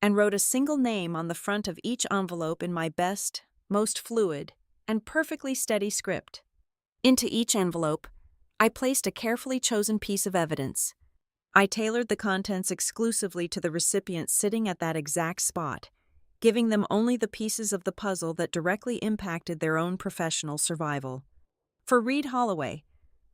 and wrote a single name on the front of each envelope in my best, most fluid, and perfectly steady script. Into each envelope, I placed a carefully chosen piece of evidence. I tailored the contents exclusively to the recipient sitting at that exact spot, giving them only the pieces of the puzzle that directly impacted their own professional survival. For Reed Holloway,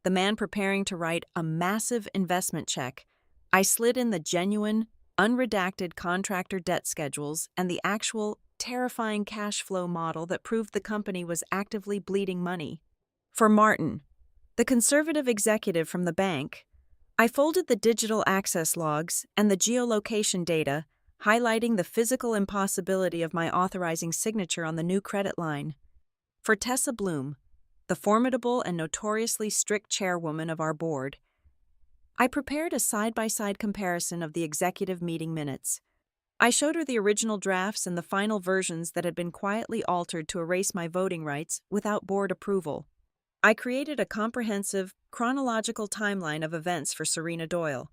the man preparing to write a massive investment check, I slid in the genuine, unredacted contractor debt schedules and the actual, terrifying cash flow model that proved the company was actively bleeding money. For Martin, the conservative executive from the bank, I folded the digital access logs and the geolocation data, highlighting the physical impossibility of my authorizing signature on the new credit line. For Tessa Bloom, the formidable and notoriously strict chairwoman of our board, I prepared a side-by-side comparison of the executive meeting minutes. I showed her the original drafts and the final versions that had been quietly altered to erase my voting rights without board approval. I created a comprehensive, chronological timeline of events for Serena Doyle,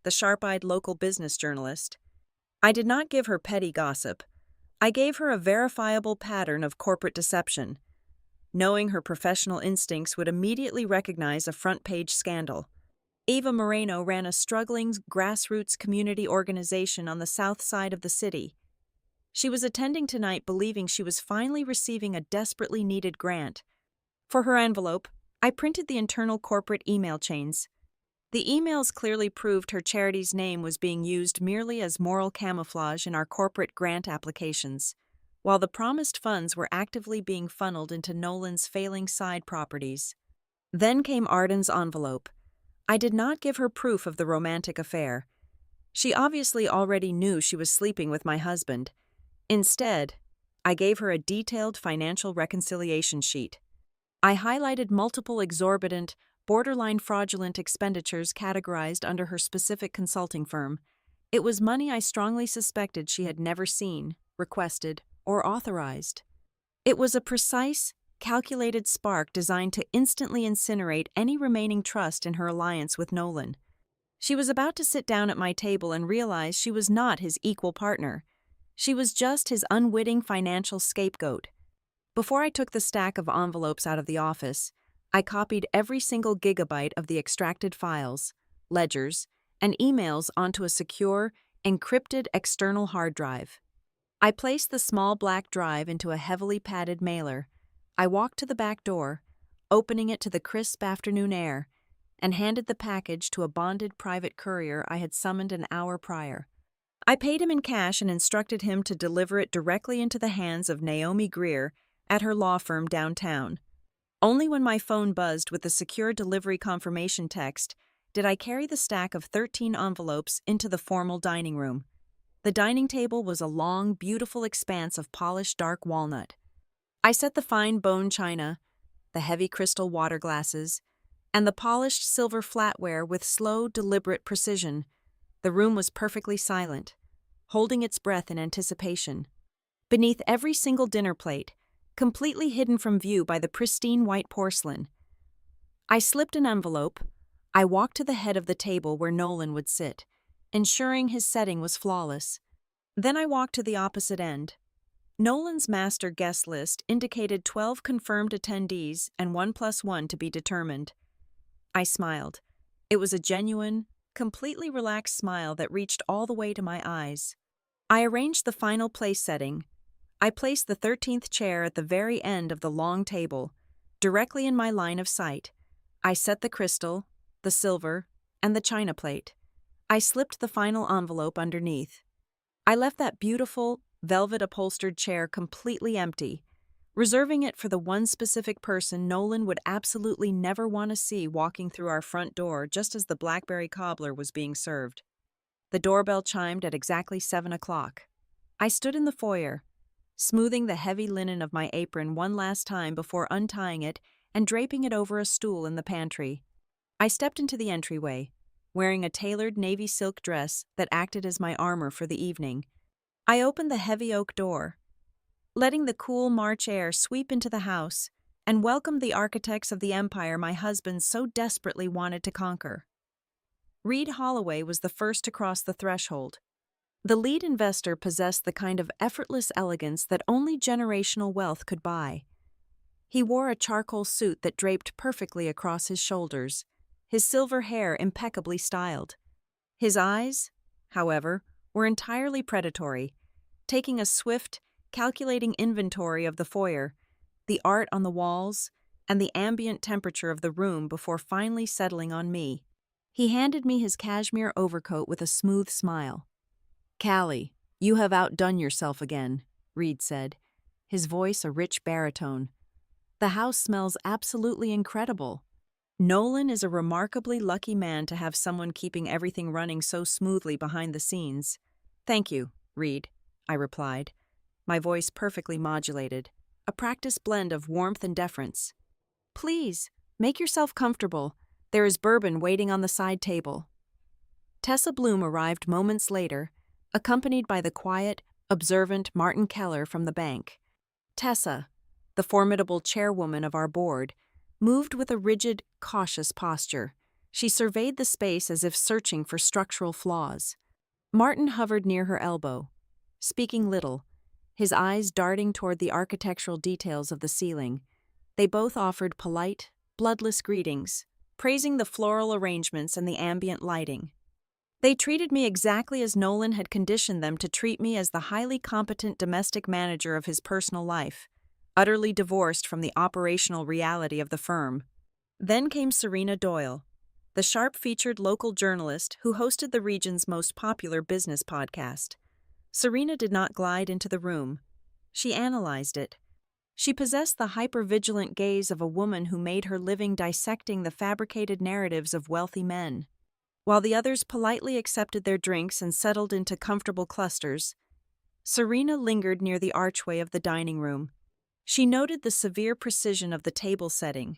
the sharp-eyed local business journalist. I did not give her petty gossip. I gave her a verifiable pattern of corporate deception, knowing her professional instincts would immediately recognize a front-page scandal. Eva Moreno ran a struggling grassroots community organization on the south side of the city. She was attending tonight believing she was finally receiving a desperately needed grant. For her envelope, I printed the internal corporate email chains. The emails clearly proved her charity's name was being used merely as moral camouflage in our corporate grant applications, while the promised funds were actively being funneled into Nolan's failing side properties. Then came Arden's envelope. I did not give her proof of the romantic affair. She obviously already knew she was sleeping with my husband. Instead, I gave her a detailed financial reconciliation sheet. I highlighted multiple exorbitant, borderline fraudulent expenditures categorized under her specific consulting firm. It was money I strongly suspected she had never seen, requested, or authorized. It was a precise, calculated spark designed to instantly incinerate any remaining trust in her alliance with Nolan. She was about to sit down at my table and realize she was not his equal partner. She was just his unwitting financial scapegoat. Before I took the stack of envelopes out of the office, I copied every single gigabyte of the extracted files, ledgers, and emails onto a secure, encrypted external hard drive. I placed the small black drive into a heavily padded mailer. I walked to the back door, opening it to the crisp afternoon air, and handed the package to a bonded private courier I had summoned an hour prior. I paid him in cash and instructed him to deliver it directly into the hands of Naomi Greer at her law firm downtown. Only when my phone buzzed with the secure delivery confirmation text did I carry the stack of 13 envelopes into the formal dining room. The dining table was a long, beautiful expanse of polished dark walnut. I set the fine bone china, the heavy crystal water glasses, and the polished silver flatware with slow, deliberate precision. The room was perfectly silent, holding its breath in anticipation. Beneath every single dinner plate, completely hidden from view by the pristine white porcelain, I slipped an envelope. I walked to the head of the table where Nolan would sit, ensuring his setting was flawless. Then I walked to the opposite end. Nolan's master guest list indicated 12 confirmed attendees and 1+1 to be determined. I smiled. It was a genuine, completely relaxed smile that reached all the way to my eyes. I arranged the final place setting. I placed the 13th chair at the very end of the long table, directly in my line of sight. I set the crystal, the silver, and the china plate. I slipped the final envelope underneath. I left that beautiful, velvet-upholstered chair completely empty, reserving it for the one specific person Nolan would absolutely never want to see walking through our front door just as the blackberry cobbler was being served. The doorbell chimed at exactly 7 o'clock. I stood in the foyer, smoothing the heavy linen of my apron one last time before untying it and draping it over a stool in the pantry. I stepped into the entryway, wearing a tailored navy silk dress that acted as my armor for the evening. I opened the heavy oak door, letting the cool March air sweep into the house, and welcomed the architects of the empire my husband so desperately wanted to conquer. Reed Holloway was the first to cross the threshold. The lead investor possessed the kind of effortless elegance that only generational wealth could buy. He wore a charcoal suit that draped perfectly across his shoulders, his silver hair impeccably styled. His eyes, however, were entirely predatory, taking a swift, calculating inventory of the foyer, the art on the walls, and the ambient temperature of the room before finally settling on me. He handed me his cashmere overcoat with a smooth smile. "Callie, you have outdone yourself again," Reed said, his voice a rich baritone. "The house smells absolutely incredible. Nolan is a remarkably lucky man to have someone keeping everything running so smoothly behind the scenes." "Thank you, Reed," I replied, my voice perfectly modulated, a practiced blend of warmth and deference. "Please, make yourself comfortable. There is bourbon waiting on the side table." Tessa Bloom arrived moments later, accompanied by the quiet, observant Martin Keller from the bank. Tessa, the formidable chairwoman of our board, moved with a rigid, cautious posture. She surveyed the space as if searching for structural flaws. Martin hovered near her elbow, speaking little, his eyes darting toward the architectural details of the ceiling. They both offered polite, bloodless greetings, praising the floral arrangements and the ambient lighting. They treated me exactly as Nolan had conditioned them to treat me, as the highly competent domestic manager of his personal life, utterly divorced from the operational reality of the firm. Then came Serena Doyle, the sharp-featured local journalist who hosted the region's most popular business podcast. Serena did not glide into the room. She analyzed it. She possessed the hyper-vigilant gaze of a woman who made her living dissecting the fabricated narratives of wealthy men. While the others politely accepted their drinks and settled into comfortable clusters, Serena lingered near the archway of the dining room. She noted the severe precision of the table setting,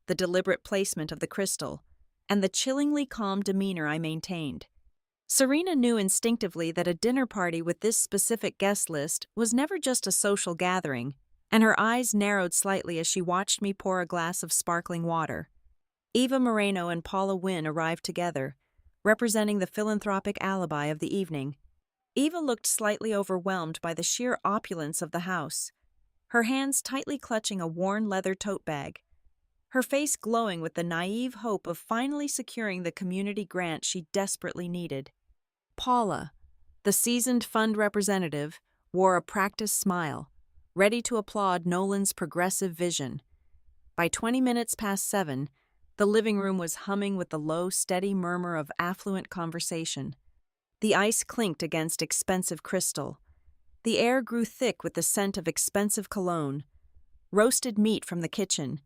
the deliberate placement of the crystal, and the chillingly calm demeanor I maintained. Serena knew instinctively that a dinner party with this specific guest list was never just a social gathering, and her eyes narrowed slightly as she watched me pour a glass of sparkling water. Eva Moreno and Paula Wynne arrived together, representing the philanthropic alibi of the evening. Eva looked slightly overwhelmed by the sheer opulence of the house, her hands tightly clutching a worn leather tote bag, her face glowing with the naive hope of finally securing the community grant she desperately needed. Paula, the seasoned fund representative, wore a practiced smile, ready to applaud Nolan's progressive vision. By 20 minutes past 7, the living room was humming with the low, steady murmur of affluent conversation. The ice clinked against expensive crystal. The air grew thick with the scent of expensive cologne, roasted meat from the kitchen,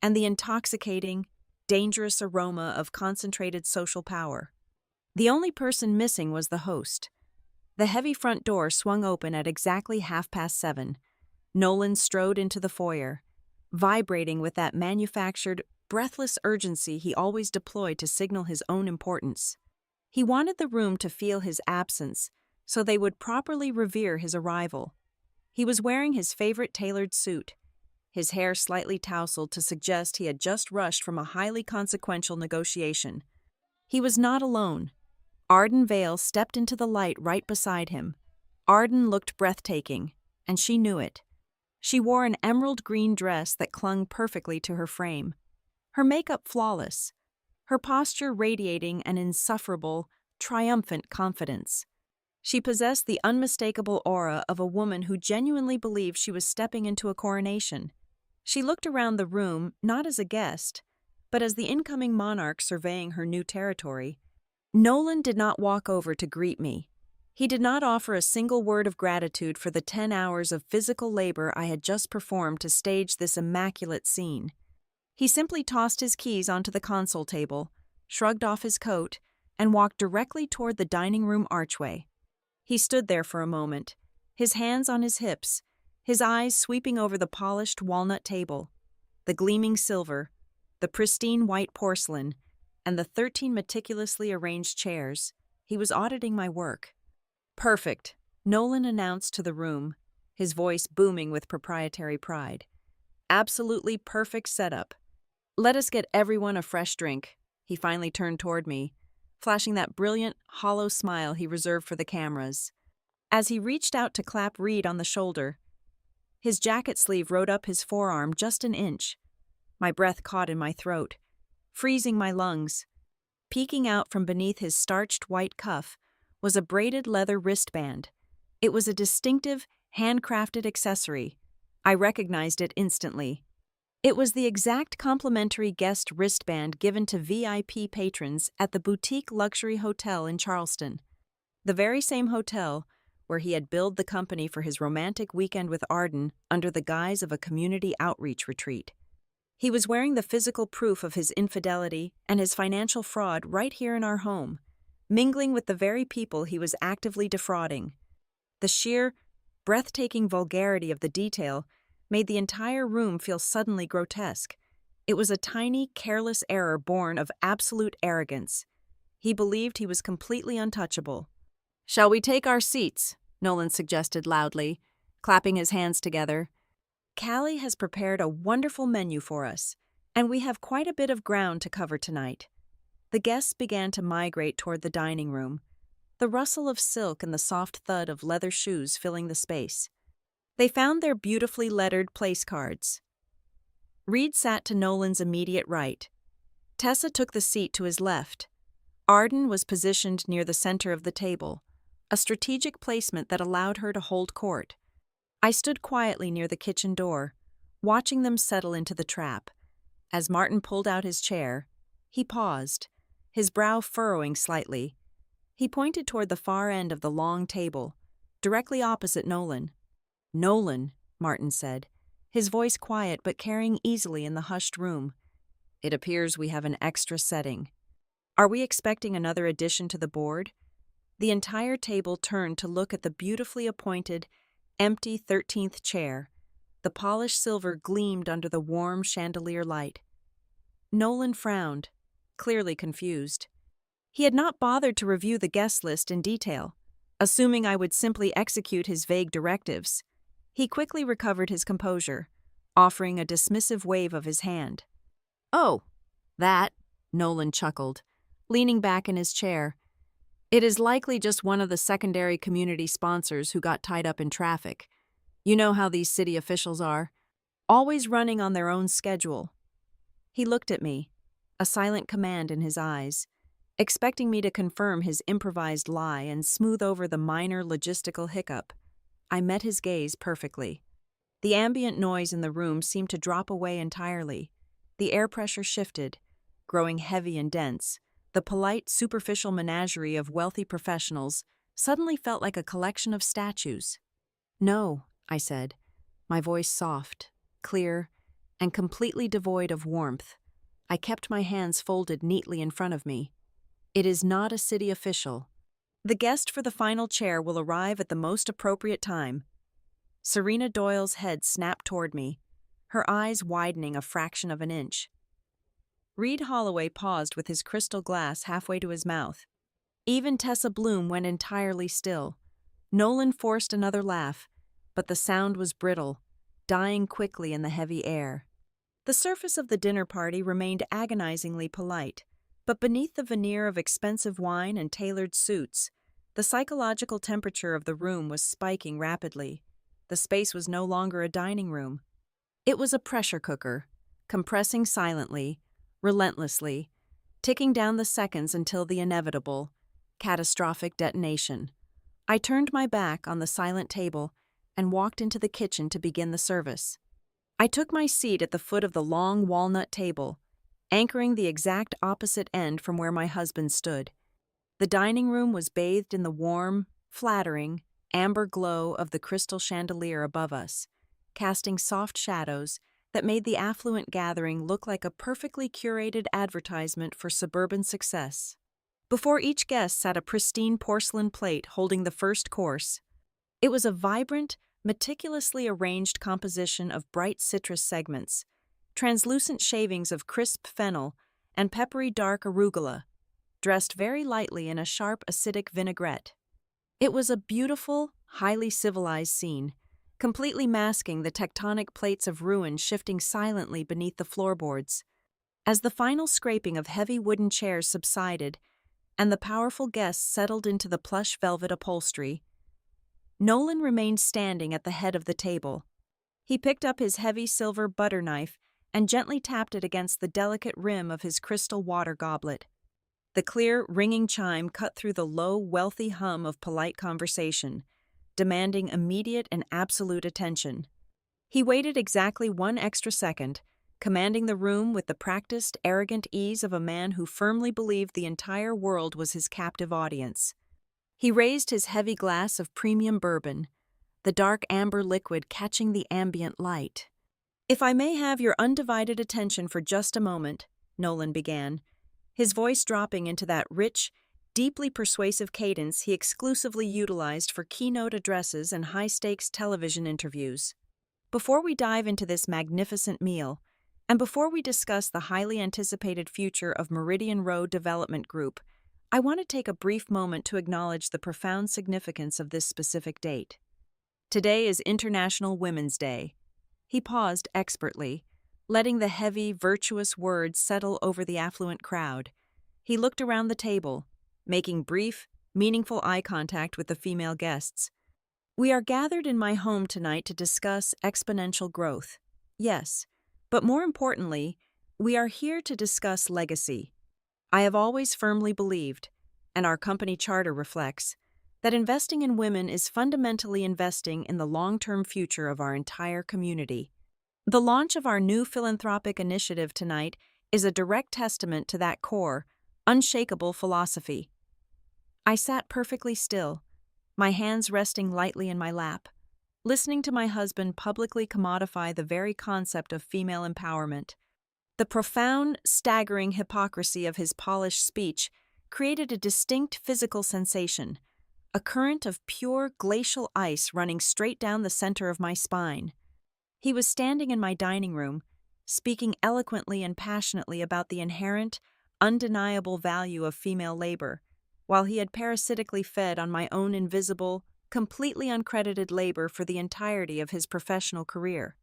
and the intoxicating, dangerous aroma of concentrated social power. The only person missing was the host. The heavy front door swung open at exactly 7:30. Nolan strode into the foyer, vibrating with that manufactured, breathless urgency he always deployed to signal his own importance. He wanted the room to feel his absence, so they would properly revere his arrival. He was wearing his favorite tailored suit, his hair slightly tousled to suggest he had just rushed from a highly consequential negotiation. He was not alone. Arden Vale stepped into the light right beside him. Arden looked breathtaking, and she knew it. She wore an emerald green dress that clung perfectly to her frame, her makeup flawless, her posture radiating an insufferable, triumphant confidence. She possessed the unmistakable aura of a woman who genuinely believed she was stepping into a coronation. She looked around the room not as a guest, but as the incoming monarch surveying her new territory. Nolan did not walk over to greet me. He did not offer a single word of gratitude for the 10 hours of physical labor I had just performed to stage this immaculate scene. He simply tossed his keys onto the console table, shrugged off his coat, and walked directly toward the dining room archway. He stood there for a moment, his hands on his hips, his eyes sweeping over the polished walnut table, the gleaming silver, the pristine white porcelain, and the 13 meticulously arranged chairs. He was auditing my work. "Perfect," Nolan announced to the room, his voice booming with proprietary pride. "Absolutely perfect setup. Let us get everyone a fresh drink." He finally turned toward me, flashing that brilliant, hollow smile he reserved for the cameras. As he reached out to clap Reed on the shoulder, his jacket sleeve rode up his forearm just an inch. My breath caught in my throat, freezing my lungs. Peeking out from beneath his starched white cuff was a braided leather wristband. It was a distinctive, handcrafted accessory. I recognized it instantly. It was the exact complimentary guest wristband given to VIP patrons at the boutique luxury hotel in Charleston. The very same hotel where he had billed the company for his romantic weekend with Arden under the guise of a community outreach retreat. He was wearing the physical proof of his infidelity and his financial fraud right here in our home, mingling with the very people he was actively defrauding. The sheer, breathtaking vulgarity of the detail made the entire room feel suddenly grotesque. It was a tiny, careless error born of absolute arrogance. He believed he was completely untouchable. "Shall we take our seats?" Nolan suggested loudly, clapping his hands together. "Callie has prepared a wonderful menu for us, and we have quite a bit of ground to cover tonight." The guests began to migrate toward the dining room, the rustle of silk and the soft thud of leather shoes filling the space. They found their beautifully lettered place cards. Reed sat to Nolan's immediate right. Tessa took the seat to his left. Arden was positioned near the center of the table, a strategic placement that allowed her to hold court. I stood quietly near the kitchen door, watching them settle into the trap. As Martin pulled out his chair, he paused, his brow furrowing slightly. He pointed toward the far end of the long table, directly opposite Nolan. "Nolan," Martin said, his voice quiet but carrying easily in the hushed room. "It appears we have an extra setting. Are we expecting another addition to the board?" The entire table turned to look at the beautifully appointed, empty 13th chair. The polished silver gleamed under the warm chandelier light. Nolan frowned, clearly confused. He had not bothered to review the guest list in detail, assuming I would simply execute his vague directives. He quickly recovered his composure, offering a dismissive wave of his hand. "Oh, that," Nolan chuckled, leaning back in his chair. "It is likely just one of the secondary community sponsors who got tied up in traffic. You know how these city officials are, always running on their own schedule." He looked at me, a silent command in his eyes, expecting me to confirm his improvised lie and smooth over the minor logistical hiccup. I met his gaze perfectly. The ambient noise in the room seemed to drop away entirely. The air pressure shifted, growing heavy and dense. The polite, superficial menagerie of wealthy professionals suddenly felt like a collection of statues. "No," I said, my voice soft, clear, and completely devoid of warmth. I kept my hands folded neatly in front of me. "It is not a city official. The guest for the final chair will arrive at the most appropriate time." Serena Doyle's head snapped toward me, her eyes widening a fraction of an inch. Reed Holloway paused with his crystal glass halfway to his mouth. Even Tessa Bloom went entirely still. Nolan forced another laugh, but the sound was brittle, dying quickly in the heavy air. The surface of the dinner party remained agonizingly polite, but beneath the veneer of expensive wine and tailored suits, the psychological temperature of the room was spiking rapidly. The space was no longer a dining room. It was a pressure cooker, compressing silently, relentlessly, ticking down the seconds until the inevitable, catastrophic detonation. I turned my back on the silent table and walked into the kitchen to begin the service. I took my seat at the foot of the long walnut table, anchoring the exact opposite end from where my husband stood. The dining room was bathed in the warm, flattering, amber glow of the crystal chandelier above us, casting soft shadows that made the affluent gathering look like a perfectly curated advertisement for suburban success. Before each guest sat a pristine porcelain plate holding the first course. It was a vibrant, meticulously arranged composition of bright citrus segments, translucent shavings of crisp fennel, and peppery dark arugula, dressed very lightly in a sharp acidic vinaigrette. It was a beautiful, highly civilized scene, completely masking the tectonic plates of ruin shifting silently beneath the floorboards. As the final scraping of heavy wooden chairs subsided and the powerful guests settled into the plush velvet upholstery, Nolan remained standing at the head of the table. He picked up his heavy silver butter knife and gently tapped it against the delicate rim of his crystal water goblet. The clear, ringing chime cut through the low, wealthy hum of polite conversation, demanding immediate and absolute attention. He waited exactly 1 extra second, commanding the room with the practiced, arrogant ease of a man who firmly believed the entire world was his captive audience. He raised his heavy glass of premium bourbon, the dark amber liquid catching the ambient light. "If I may have your undivided attention for just a moment," Nolan began, his voice dropping into that rich, deeply persuasive cadence he exclusively utilized for keynote addresses and high-stakes television interviews. "Before we dive into this magnificent meal, and before we discuss the highly anticipated future of Meridian Road Development Group, I want to take a brief moment to acknowledge the profound significance of this specific date. Today is International Women's Day." He paused expertly, letting the heavy, virtuous words settle over the affluent crowd. He looked around the table, making brief, meaningful eye contact with the female guests. "We are gathered in my home tonight to discuss exponential growth. Yes, but more importantly, we are here to discuss legacy. I have always firmly believed, and our company charter reflects, that investing in women is fundamentally investing in the long-term future of our entire community. The launch of our new philanthropic initiative tonight is a direct testament to that core, unshakable philosophy." I sat perfectly still, my hands resting lightly in my lap, listening to my husband publicly commodify the very concept of female empowerment. The profound, staggering hypocrisy of his polished speech created a distinct physical sensation, a current of pure glacial ice running straight down the center of my spine. He was standing in my dining room, speaking eloquently and passionately about the inherent, undeniable value of female labor, while he had parasitically fed on my own invisible, completely uncredited labor for the entirety of his professional career.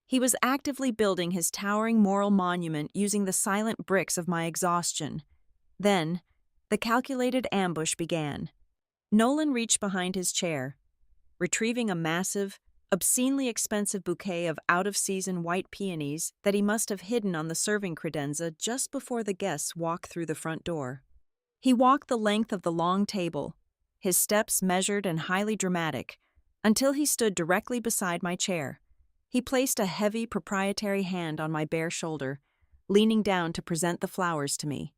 He was actively building his towering moral monument using the silent bricks of my exhaustion. Then, the calculated ambush began. Nolan reached behind his chair, retrieving a massive, obscenely expensive bouquet of out-of-season white peonies that he must have hidden on the serving credenza just before the guests walked through the front door. He walked the length of the long table, his steps measured and highly dramatic, until he stood directly beside my chair. He placed a heavy proprietary hand on my bare shoulder, leaning down to present the flowers to me.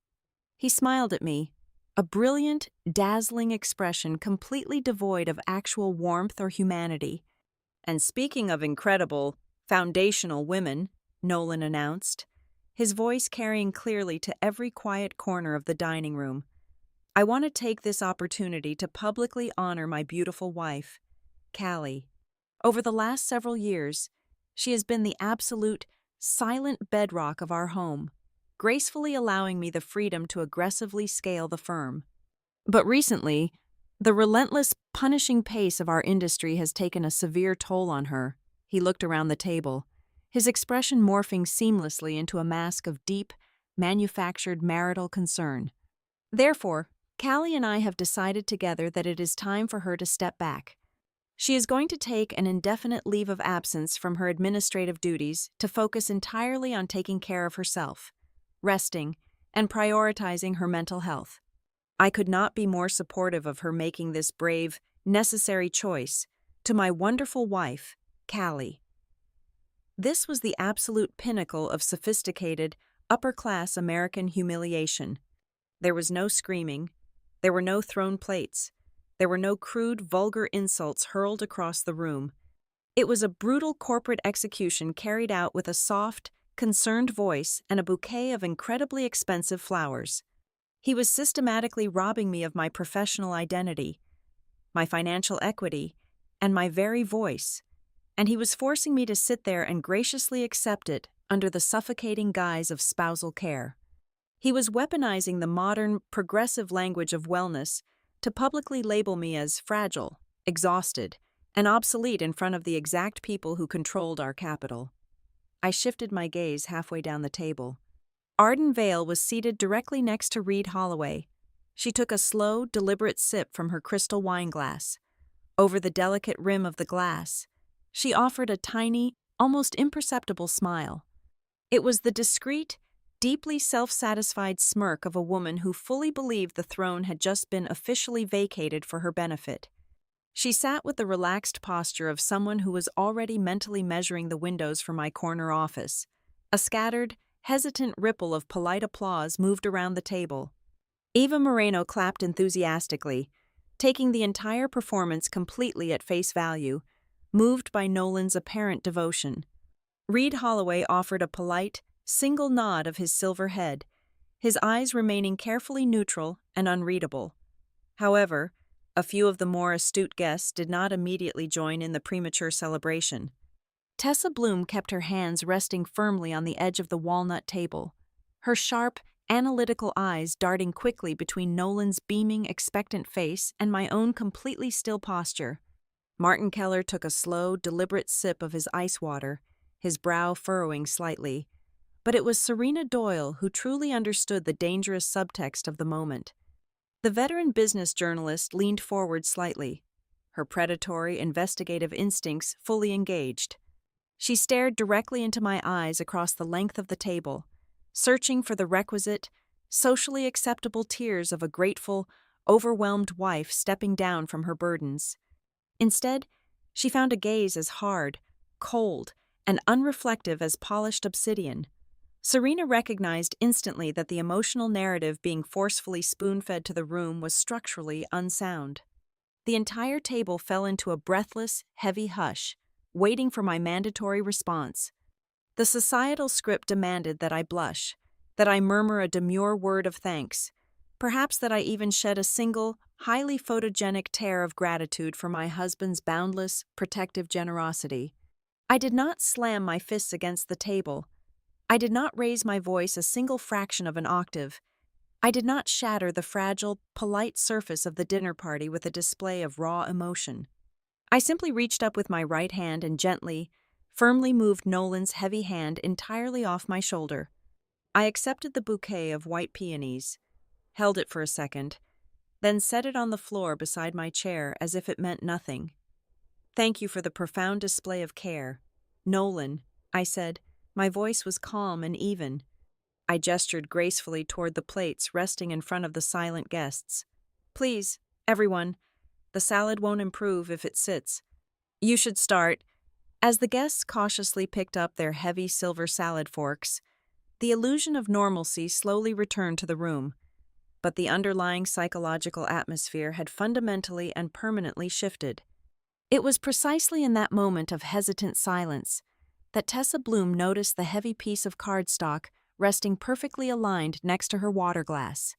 He smiled at me, a brilliant, dazzling expression completely devoid of actual warmth or humanity. "And speaking of incredible, foundational women," Nolan announced, his voice carrying clearly to every quiet corner of the dining room, "I want to take this opportunity to publicly honor my beautiful wife, Callie. Over the last several years, she has been the absolute, silent bedrock of our home, gracefully allowing me the freedom to aggressively scale the firm. But recently, the relentless, punishing pace of our industry has taken a severe toll on her." He looked around the table, his expression morphing seamlessly into a mask of deep, manufactured marital concern. "Therefore, Callie and I have decided together that it is time for her to step back. She is going to take an indefinite leave of absence from her administrative duties to focus entirely on taking care of herself, resting, and prioritizing her mental health. I could not be more supportive of her making this brave, necessary choice. To my wonderful wife, Callie." This was the absolute pinnacle of sophisticated, upper-class American humiliation. There was no screaming. There were no thrown plates. There were no crude, vulgar insults hurled across the room. It was a brutal corporate execution carried out with a soft, concerned voice and a bouquet of incredibly expensive flowers. He was systematically robbing me of my professional identity, my financial equity, and my very voice, and he was forcing me to sit there and graciously accept it under the suffocating guise of spousal care. He was weaponizing the modern, progressive language of wellness to publicly label me as fragile, exhausted, and obsolete in front of the exact people who controlled our capital. I shifted my gaze halfway down the table. Arden Vale was seated directly next to Reed Holloway. She took a slow, deliberate sip from her crystal wine glass. Over the delicate rim of the glass, she offered a tiny, almost imperceptible smile. It was the discreet, deeply self-satisfied smirk of a woman who fully believed the throne had just been officially vacated for her benefit. She sat with the relaxed posture of someone who was already mentally measuring the windows for my corner office. A scattered, hesitant ripple of polite applause moved around the table. Eva Moreno clapped enthusiastically, taking the entire performance completely at face value, moved by Nolan's apparent devotion. Reed Holloway offered a polite, single nod of his silver head, his eyes remaining carefully neutral and unreadable. However, a few of the more astute guests did not immediately join in the premature celebration. Tessa Bloom kept her hands resting firmly on the edge of the walnut table, her sharp, analytical eyes darting quickly between Nolan's beaming, expectant face and my own completely still posture. Martin Keller took a slow, deliberate sip of his ice water, his brow furrowing slightly. But it was Serena Doyle who truly understood the dangerous subtext of the moment. The veteran business journalist leaned forward slightly, her predatory, investigative instincts fully engaged. She stared directly into my eyes across the length of the table, searching for the requisite, socially acceptable tears of a grateful, overwhelmed wife stepping down from her burdens. Instead, she found a gaze as hard, cold, and unreflective as polished obsidian. Serena recognized instantly that the emotional narrative being forcefully spoon-fed to the room was structurally unsound. The entire table fell into a breathless, heavy hush, waiting for my mandatory response. The societal script demanded that I blush, that I murmur a demure word of thanks, perhaps that I even shed a single, highly photogenic tear of gratitude for my husband's boundless, protective generosity. I did not slam my fists against the table. I did not raise my voice a single fraction of an octave. I did not shatter the fragile, polite surface of the dinner party with a display of raw emotion. I simply reached up with my right hand and gently, firmly moved Nolan's heavy hand entirely off my shoulder. I accepted the bouquet of white peonies, held it for a second, then set it on the floor beside my chair as if it meant nothing. "Thank you for the profound display of care, Nolan," I said. My voice was calm and even. I gestured gracefully toward the plates resting in front of the silent guests. "Please, everyone, the salad won't improve if it sits. You should start." As the guests cautiously picked up their heavy silver salad forks, the illusion of normalcy slowly returned to the room. But the underlying psychological atmosphere had fundamentally and permanently shifted. It was precisely in that moment of hesitant silence that Tessa Bloom noticed the heavy piece of cardstock resting perfectly aligned next to her water glass.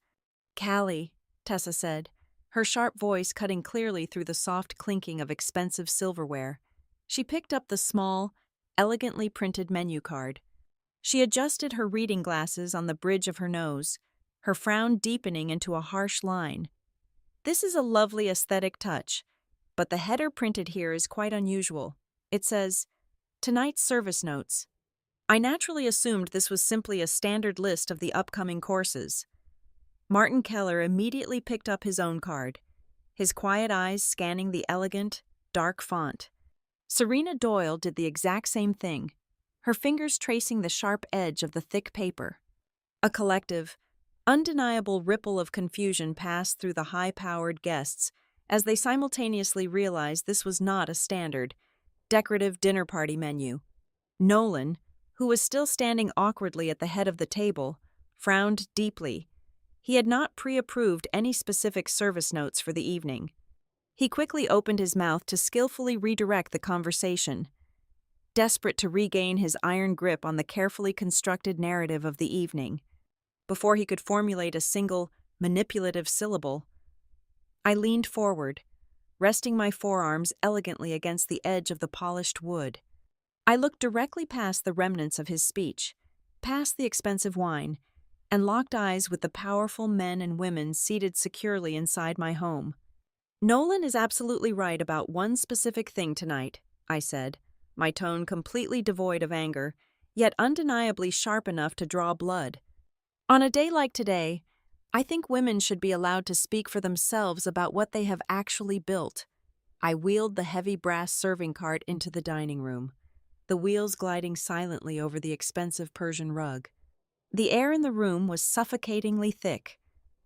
"Callie," Tessa said, her sharp voice cutting clearly through the soft clinking of expensive silverware. She picked up the small, elegantly printed menu card. She adjusted her reading glasses on the bridge of her nose, her frown deepening into a harsh line. "This is a lovely aesthetic touch, but the header printed here is quite unusual. It says, 'Tonight's service notes.'" I naturally assumed this was simply a standard list of the upcoming courses. Martin Keller immediately picked up his own card, his quiet eyes scanning the elegant, dark font. Serena Doyle did the exact same thing, her fingers tracing the sharp edge of the thick paper. A collective, undeniable ripple of confusion passed through the high-powered guests as they simultaneously realized this was not a standard, decorative dinner party menu. Nolan, who was still standing awkwardly at the head of the table, frowned deeply. He had not pre-approved any specific service notes for the evening. He quickly opened his mouth to skillfully redirect the conversation, desperate to regain his iron grip on the carefully constructed narrative of the evening. Before he could formulate a single, manipulative syllable, I leaned forward, resting my forearms elegantly against the edge of the polished wood. I looked directly past the remnants of his speech, past the expensive wine, and locked eyes with the powerful men and women seated securely inside my home. "Nolan is absolutely right about one specific thing tonight," I said, my tone completely devoid of anger, yet undeniably sharp enough to draw blood. "On a day like today, I think women should be allowed to speak for themselves about what they have actually built." I wheeled the heavy brass serving cart into the dining room, the wheels gliding silently over the expensive Persian rug. The air in the room was suffocatingly thick,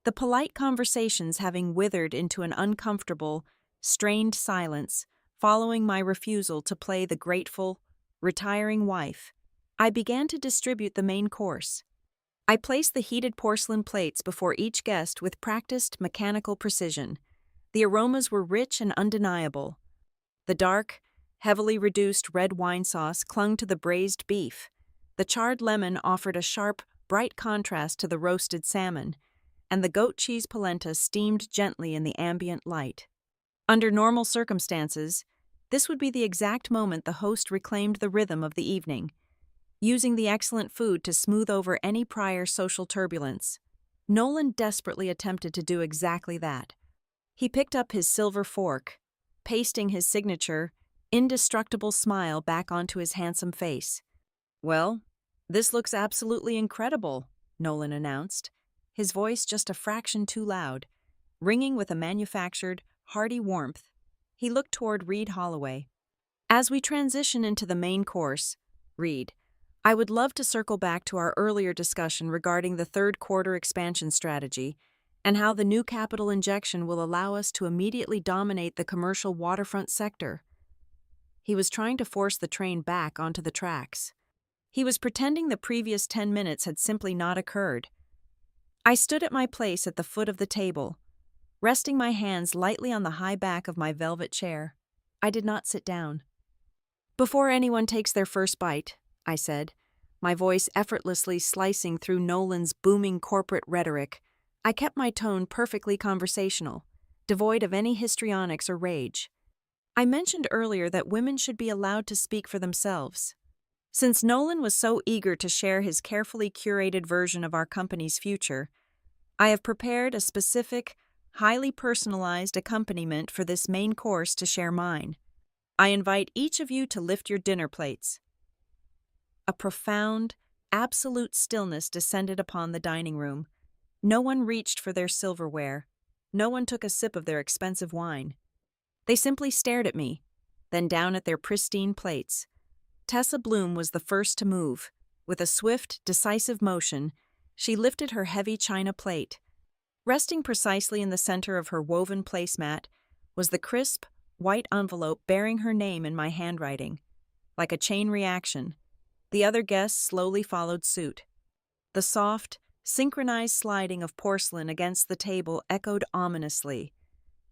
the polite conversations having withered into an uncomfortable, strained silence following my refusal to play the grateful, retiring wife. I began to distribute the main course. I placed the heated porcelain plates before each guest with practiced mechanical precision. The aromas were rich and undeniable. The dark, heavily reduced red wine sauce clung to the braised beef. The charred lemon offered a sharp, bright contrast to the roasted salmon, and the goat cheese polenta steamed gently in the ambient light. Under normal circumstances, this would be the exact moment the host reclaimed the rhythm of the evening, using the excellent food to smooth over any prior social turbulence. Nolan desperately attempted to do exactly that. He picked up his silver fork, pasting his signature, indestructible smile back onto his handsome face. "Well, this looks absolutely incredible," Nolan announced, his voice just a fraction too loud, ringing with a manufactured, hearty warmth. He looked toward Reed Holloway. "As we transition into the main course, Reed, I would love to circle back to our earlier discussion regarding the third quarter expansion strategy and how the new capital injection will allow us to immediately dominate the commercial waterfront sector." He was trying to force the train back onto the tracks. He was pretending the previous 10 minutes had simply not occurred. I stood at my place at the foot of the table, resting my hands lightly on the high back of my velvet chair. I did not sit down. "Before anyone takes their first bite," I said, my voice effortlessly slicing through Nolan's booming corporate rhetoric, I kept my tone perfectly conversational, devoid of any histrionics or rage. "I mentioned earlier that women should be allowed to speak for themselves. Since Nolan was so eager to share his carefully curated version of our company's future, I have prepared a specific, highly personalized accompaniment for this main course to share mine. I invite each of you to lift your dinner plates. A profound, absolute stillness descended upon the dining room. No one reached for their silverware. No one took a sip of their expensive wine. They simply stared at me, then down at their pristine plates. Tessa Bloom was the first to move. With a swift, decisive motion, she lifted her heavy china plate. Resting precisely in the center of her woven placemat was the crisp, white envelope bearing her name in my handwriting. Like a chain reaction, the other guests slowly followed suit. The soft, synchronized sliding of porcelain against the table echoed ominously.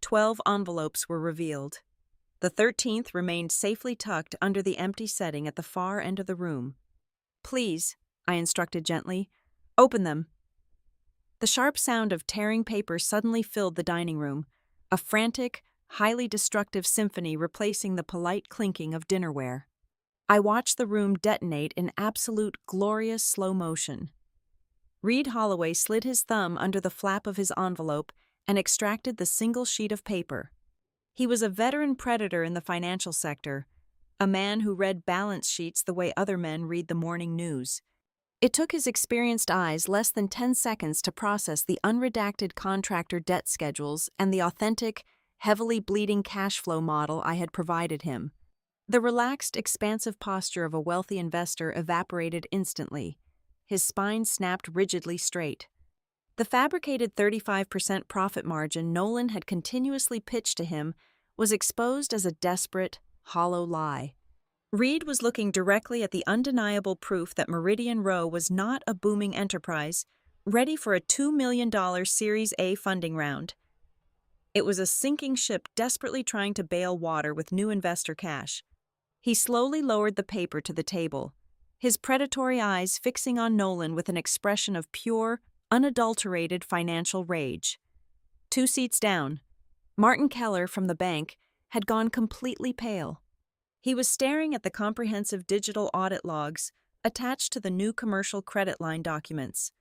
12 envelopes were revealed. The 13th remained safely tucked under the empty setting at the far end of the room. "Please," I instructed gently, "open them." The sharp sound of tearing paper suddenly filled the dining room, a frantic, highly destructive symphony replacing the polite clinking of dinnerware. I watched the room detonate in absolute, glorious slow motion. Reed Holloway slid his thumb under the flap of his envelope and extracted the single sheet of paper. He was a veteran predator in the financial sector, a man who read balance sheets the way other men read the morning news. It took his experienced eyes less than 10 seconds to process the unredacted contractor debt schedules and the authentic, heavily bleeding cash flow model I had provided him. The relaxed, expansive posture of a wealthy investor evaporated instantly. His spine snapped rigidly straight. The fabricated 35% profit margin Nolan had continuously pitched to him was exposed as a desperate, hollow lie. Reed was looking directly at the undeniable proof that Meridian Row was not a booming enterprise, ready for a $2 million Series A funding round. It was a sinking ship desperately trying to bail water with new investor cash. He slowly lowered the paper to the table, his predatory eyes fixing on Nolan with an expression of pure, unadulterated financial rage. 2 seats down, Martin Keller from the bank had gone completely pale. He was staring at the comprehensive digital audit logs attached to the new commercial credit line documents.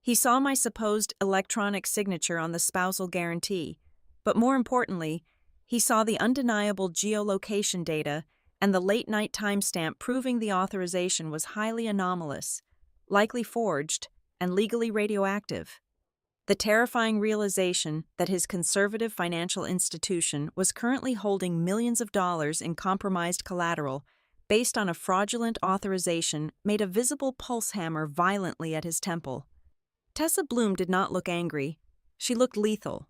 He saw my supposed electronic signature on the spousal guarantee, but more importantly, he saw the undeniable geolocation data and the late-night timestamp proving the authorization was highly anomalous, likely forged, and legally radioactive. The terrifying realization that his conservative financial institution was currently holding millions of dollars in compromised collateral based on a fraudulent authorization made a visible pulse hammer violently at his temple. Tessa Bloom did not look angry. She looked lethal.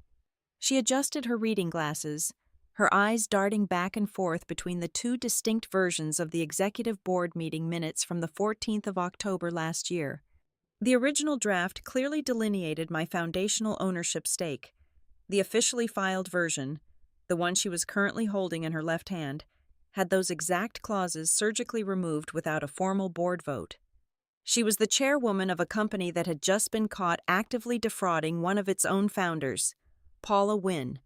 She adjusted her reading glasses, her eyes darting back and forth between the 2 distinct versions of the executive board meeting minutes from the 14th of October last year. The original draft clearly delineated my foundational ownership stake. The officially filed version, the one she was currently holding in her left hand, had those exact clauses surgically removed without a formal board vote. She was the chairwoman of a company that had just been caught actively defrauding one of its own founders, Paula Wynne.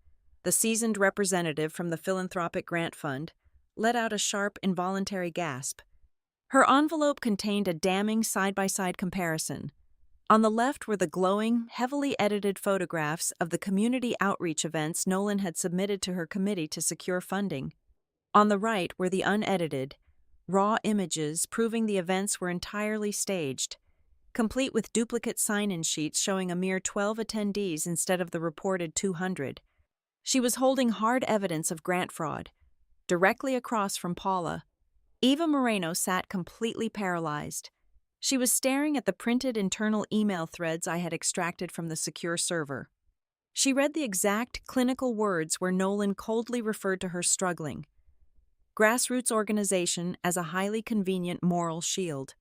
The seasoned representative from the Philanthropic Grant Fund let out a sharp, involuntary gasp. Her envelope contained a damning side-by-side comparison. On the left were the glowing, heavily edited photographs of the community outreach events Nolan had submitted to her committee to secure funding. On the right were the unedited, raw images proving the events were entirely staged, complete with duplicate sign-in sheets showing a mere 12 attendees instead of the reported 200. She was holding hard evidence of grant fraud. Directly across from Paula, Eva Moreno sat completely paralyzed. She was staring at the printed internal email threads I had extracted from the secure server. She read the exact clinical words where Nolan coldly referred to her struggling. Grassroots organization as a highly convenient moral shield.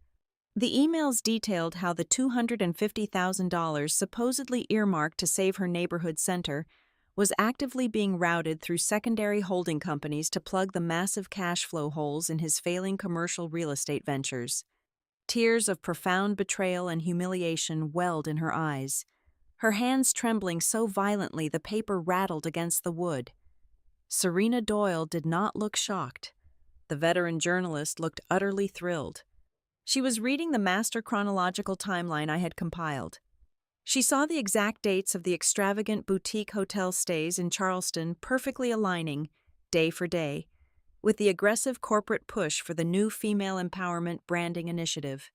The emails detailed how the $250,000 supposedly earmarked to save her neighborhood center was actively being routed through secondary holding companies to plug the massive cash flow holes in his failing commercial real estate ventures. Tears of profound betrayal and humiliation welled in her eyes, her hands trembling so violently the paper rattled against the wood. Serena Doyle did not look shocked. The veteran journalist looked utterly thrilled. She was reading the master chronological timeline I had compiled. She saw the exact dates of the extravagant boutique hotel stays in Charleston perfectly aligning, day for day, with the aggressive corporate push for the new female empowerment branding initiative.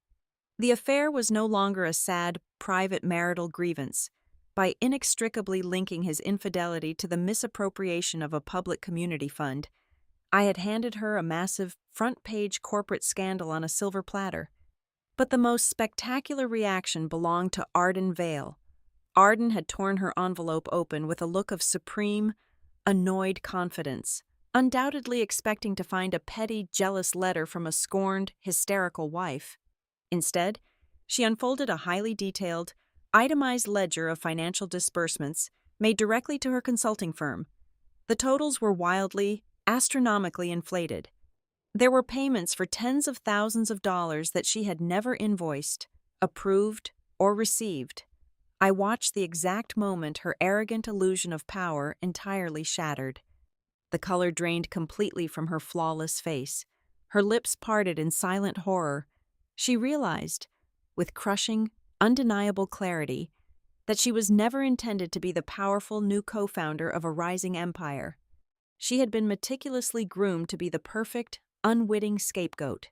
The affair was no longer a sad, private marital grievance. By inextricably linking his infidelity to the misappropriation of a public community fund, I had handed her a massive, front-page corporate scandal on a silver platter. But the most spectacular reaction belonged to Arden Vale. Arden had torn her envelope open with a look of supreme, annoyed confidence, undoubtedly expecting to find a petty, jealous letter from a scorned, hysterical wife. Instead, she unfolded a highly detailed, itemized ledger of financial disbursements made directly to her consulting firm. The totals were wildly, astronomically inflated. There were payments for tens of thousands of dollars that she had never invoiced, approved, or received. I watched the exact moment her arrogant illusion of power entirely shattered. The color drained completely from her flawless face. Her lips parted in silent horror. She realized, with crushing, undeniable clarity, that she was never intended to be the powerful new co-founder of a rising empire. She had been meticulously groomed to be the perfect, unwitting scapegoat.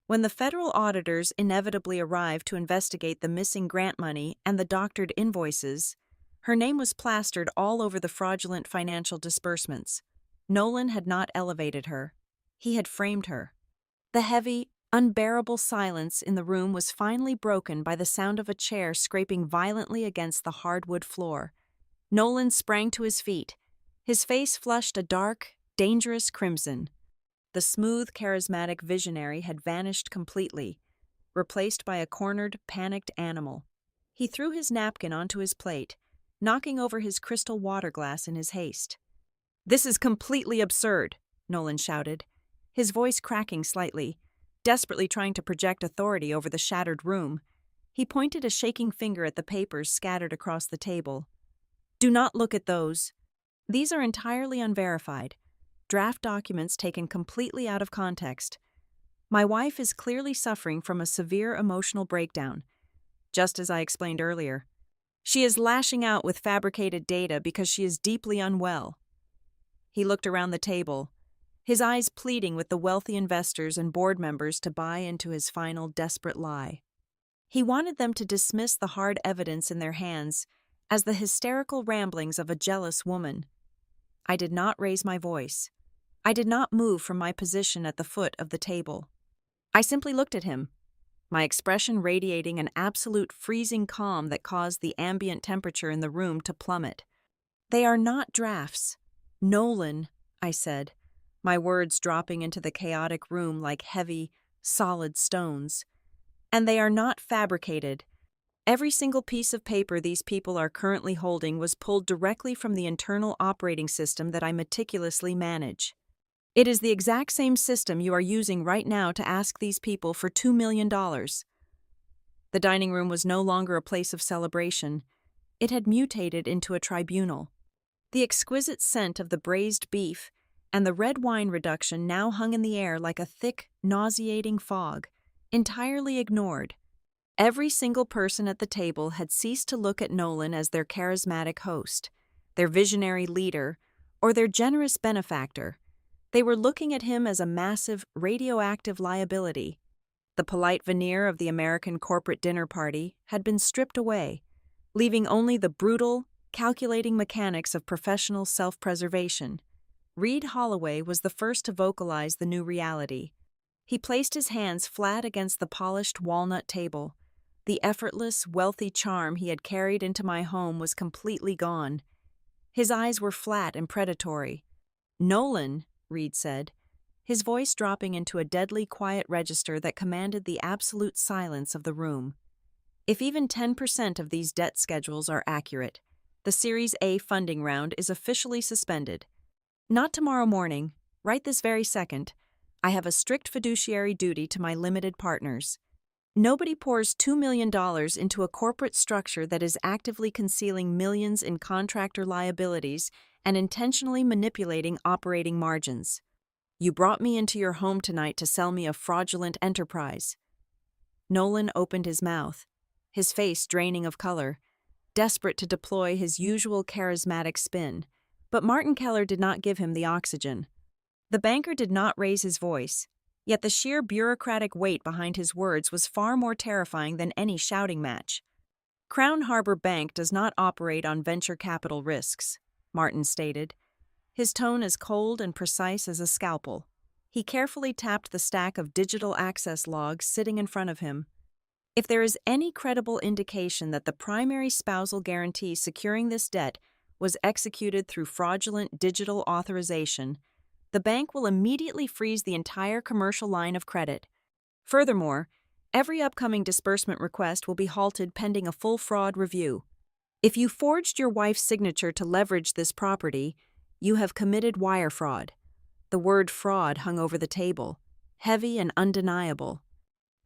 When the federal auditors inevitably arrived to investigate the missing grant money and the doctored invoices, her name was plastered all over the fraudulent financial disbursements. Nolan had not elevated her. He had framed her. The heavy, unbearable silence in the room was finally broken by the sound of a chair scraping violently against the hardwood floor. Nolan sprang to his feet. His face flushed a dark, dangerous crimson. The smooth, charismatic visionary had vanished completely, replaced by a cornered, panicked animal. He threw his napkin onto his plate, knocking over his crystal water glass in his haste. "This is completely absurd," Nolan shouted, his voice cracking slightly, desperately trying to project authority over the shattered room. He pointed a shaking finger at the papers scattered across the table. "Do not look at those. These are entirely unverified. Draft documents taken completely out of context. My wife is clearly suffering from a severe emotional breakdown, just as I explained earlier. She is lashing out with fabricated data because she is deeply unwell." He looked around the table, his eyes pleading with the wealthy investors and board members to buy into his final desperate lie. He wanted them to dismiss the hard evidence in their hands as the hysterical ramblings of a jealous woman. I did not raise my voice. I did not move from my position at the foot of the table. I simply looked at him, my expression radiating an absolute freezing calm that caused the ambient temperature in the room to plummet. "They are not drafts. Nolan," I said, my words dropping into the chaotic room like heavy, solid stones. "And they are not fabricated. Every single piece of paper these people are currently holding was pulled directly from the internal operating system that I meticulously manage. It is the exact same system you are using right now to ask these people for $2 million. The dining room was no longer a place of celebration. It had mutated into a tribunal. The exquisite scent of the braised beef and the red wine reduction now hung in the air like a thick, nauseating fog, entirely ignored. Every single person at the table had ceased to look at Nolan as their charismatic host, their visionary leader, or their generous benefactor. They were looking at him as a massive, radioactive liability. The polite veneer of the American corporate dinner party had been stripped away, leaving only the brutal, calculating mechanics of professional self-preservation. Reed Holloway was the first to vocalize the new reality. He placed his hands flat against the polished walnut table. The effortless, wealthy charm he had carried into my home was completely gone. His eyes were flat and predatory. "Nolan," Reed said, his voice dropping into a deadly quiet register that commanded the absolute silence of the room. "If even 10% of these debt schedules are accurate, the Series A funding round is officially suspended. Not tomorrow morning, right this very second. I have a strict fiduciary duty to my limited partners. Nobody pours $2 million into a corporate structure that is actively concealing millions in contractor liabilities and intentionally manipulating operating margins. You brought me into your home tonight to sell me a fraudulent enterprise." Nolan opened his mouth, his face draining of color, desperate to deploy his usual charismatic spin. But Martin Keller did not give him the oxygen. The banker did not raise his voice, yet the sheer bureaucratic weight behind his words was far more terrifying than any shouting match. Crown Harbor Bank does not operate on venture capital risks, Martin stated, his tone as cold and precise as a scalpel. He carefully tapped the stack of digital access logs sitting in front of him. If there is any credible indication that the primary spousal guarantee securing this debt was executed through fraudulent digital authorization, the bank will immediately freeze the entire commercial line of credit. Furthermore, every upcoming disbursement request will be halted pending a full fraud review. If you forged your wife's signature to leverage this property, you have committed wire fraud. The word fraud hung over the table, heavy and undeniable.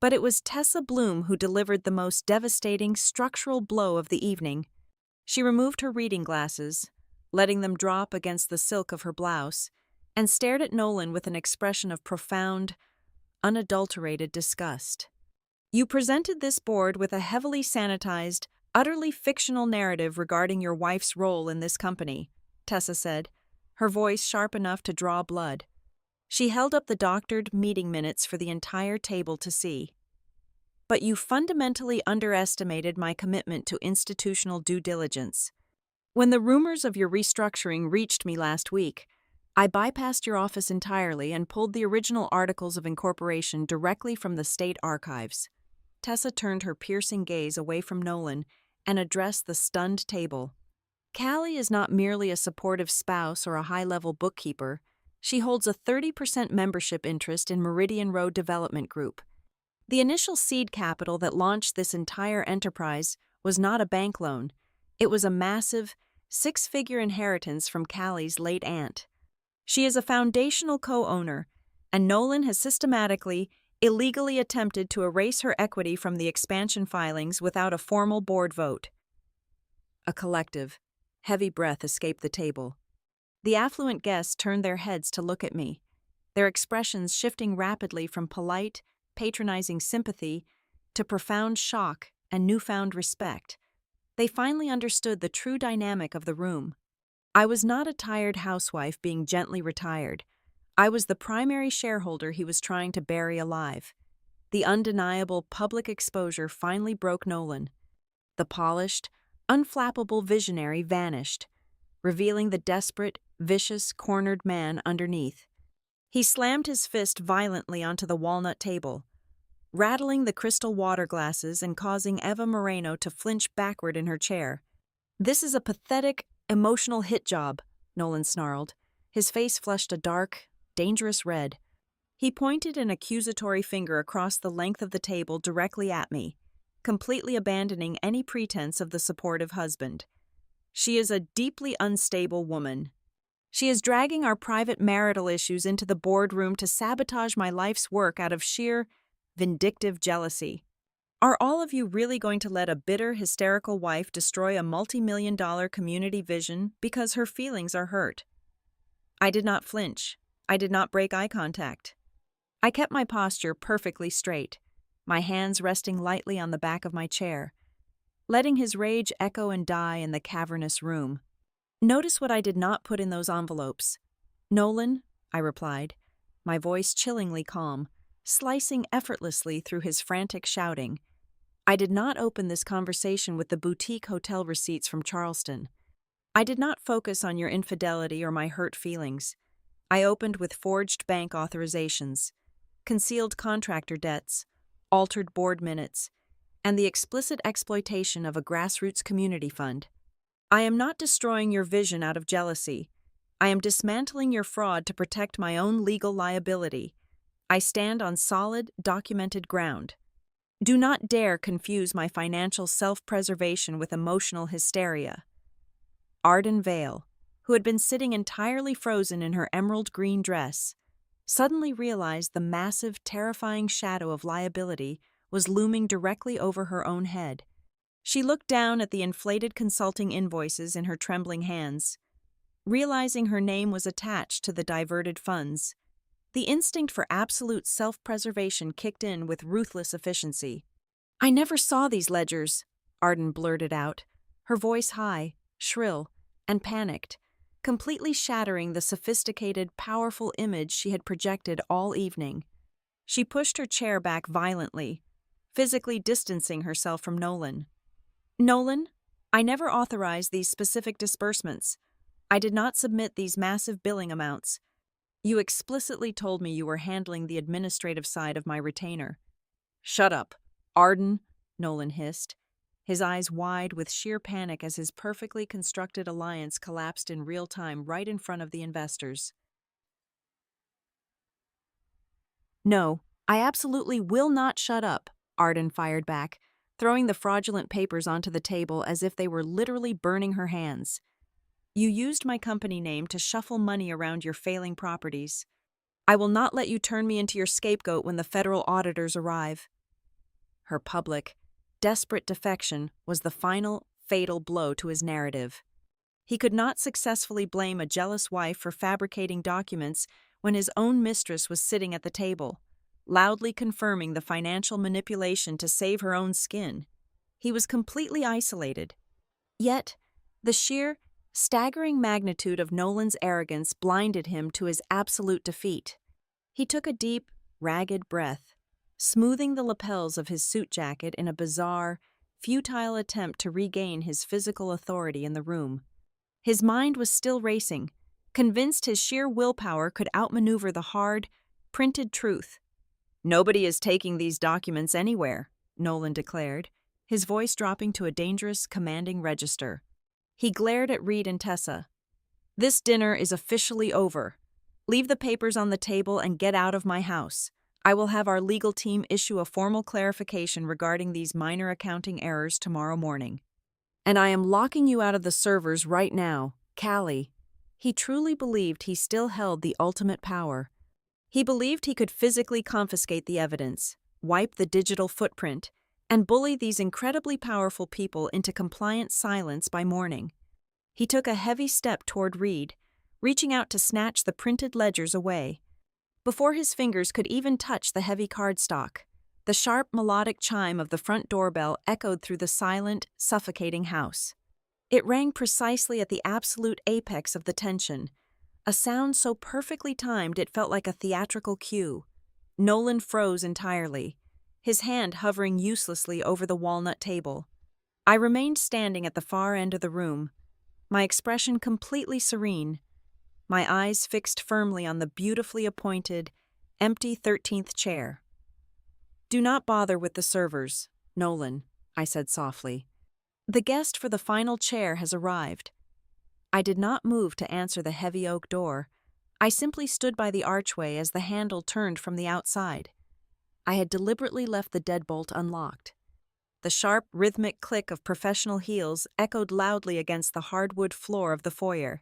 But it was Tessa Bloom who delivered the most devastating structural blow of the evening. She removed her reading glasses, letting them drop against the silk of her blouse, and stared at Nolan with an expression of profound, unadulterated disgust. You presented this board with a heavily sanitized, utterly fictional narrative regarding your wife's role in this company, Tessa said, her voice sharp enough to draw blood. She held up the doctored meeting minutes for the entire table to see. But you fundamentally underestimated my commitment to institutional due diligence. When the rumors of your restructuring reached me last week, I bypassed your office entirely and pulled the original articles of incorporation directly from the state archives. Tessa turned her piercing gaze away from Nolan and addressed the stunned table. Callie is not merely a supportive spouse or a high-level bookkeeper. She holds a 30% membership interest in Meridian Road Development Group. The initial seed capital that launched this entire enterprise was not a bank loan. It was a massive, six-figure inheritance from Callie's late aunt. She is a foundational co-owner, and Nolan has systematically, illegally attempted to erase her equity from the expansion filings without a formal board vote. A collective, heavy breath escaped the table. The affluent guests turned their heads to look at me, their expressions shifting rapidly from polite, patronizing sympathy to profound shock and newfound respect. They finally understood the true dynamic of the room. I was not a tired housewife being gently retired. I was the primary shareholder he was trying to bury alive. The undeniable public exposure finally broke Nolan. The polished, unflappable visionary vanished, revealing the desperate, vicious, cornered man underneath. He slammed his fist violently onto the walnut table, rattling the crystal water glasses and causing Eva Moreno to flinch backward in her chair. "This is a pathetic, emotional hit job," Nolan snarled. His face flushed a dark, dangerous red. He pointed an accusatory finger across the length of the table directly at me, completely abandoning any pretense of the supportive husband. "She is a deeply unstable woman. She is dragging our private marital issues into the boardroom to sabotage my life's work out of sheer, vindictive jealousy. Are all of you really going to let a bitter, hysterical wife destroy a multi-million-dollar community vision because her feelings are hurt?" I did not flinch. I did not break eye contact. I kept my posture perfectly straight, my hands resting lightly on the back of my chair, letting his rage echo and die in the cavernous room. "Notice what I did not put in those envelopes." "Nolan," I replied, my voice chillingly calm, slicing effortlessly through his frantic shouting. "I did not open this conversation with the boutique hotel receipts from Charleston. I did not focus on your infidelity or my hurt feelings. I opened with forged bank authorizations, concealed contractor debts, altered board minutes, and the explicit exploitation of a grassroots community fund. I am not destroying your vision out of jealousy. I am dismantling your fraud to protect my own legal liability. I stand on solid, documented ground. Do not dare confuse my financial self-preservation with emotional hysteria." Arden Vale, who had been sitting entirely frozen in her emerald green dress, suddenly realized the massive, terrifying shadow of liability was looming directly over her own head. She looked down at the inflated consulting invoices in her trembling hands. Realizing her name was attached to the diverted funds, the instinct for absolute self-preservation kicked in with ruthless efficiency. "I never saw these ledgers," Arden blurted out, her voice high, shrill, and panicked, completely shattering the sophisticated, powerful image she had projected all evening. She pushed her chair back violently, physically distancing herself from Nolan. "Nolan, I never authorized these specific disbursements. I did not submit these massive billing amounts. You explicitly told me you were handling the administrative side of my retainer." "Shut up, Arden," Nolan hissed, his eyes wide with sheer panic as his perfectly constructed alliance collapsed in real time right in front of the investors. "No, I absolutely will not shut up," Arden fired back, throwing the fraudulent papers onto the table as if they were literally burning her hands. "You used my company name to shuffle money around your failing properties. I will not let you turn me into your scapegoat when the federal auditors arrive." Her public, desperate defection was the final, fatal blow to his narrative. He could not successfully blame a jealous wife for fabricating documents when his own mistress was sitting at the table, loudly confirming the financial manipulation to save her own skin. He was completely isolated. Yet, the sheer, staggering magnitude of Nolan's arrogance blinded him to his absolute defeat. He took a deep, ragged breath, smoothing the lapels of his suit jacket in a bizarre, futile attempt to regain his physical authority in the room. His mind was still racing, convinced his sheer willpower could outmaneuver the hard, printed truth. "Nobody is taking these documents anywhere," Nolan declared, his voice dropping to a dangerous, commanding register. He glared at Reed and Tessa. "This dinner is officially over. Leave the papers on the table and get out of my house. I will have our legal team issue a formal clarification regarding these minor accounting errors tomorrow morning. And I am locking you out of the servers right now, Callie." He truly believed he still held the ultimate power. He believed he could physically confiscate the evidence, wipe the digital footprint, and bully these incredibly powerful people into compliant silence by morning. He took a heavy step toward Reed, reaching out to snatch the printed ledgers away. Before his fingers could even touch the heavy cardstock, the sharp melodic chime of the front doorbell echoed through the silent, suffocating house. It rang precisely at the absolute apex of the tension, a sound so perfectly timed it felt like a theatrical cue. Nolan froze entirely, his hand hovering uselessly over the walnut table. I remained standing at the far end of the room, my expression completely serene, my eyes fixed firmly on the beautifully appointed, empty 13th chair. "Do not bother with the servers, Nolan," I said softly. "The guest for the final chair has arrived." I did not move to answer the heavy oak door. I simply stood by the archway as the handle turned from the outside. I had deliberately left the deadbolt unlocked. The sharp, rhythmic click of professional heels echoed loudly against the hardwood floor of the foyer.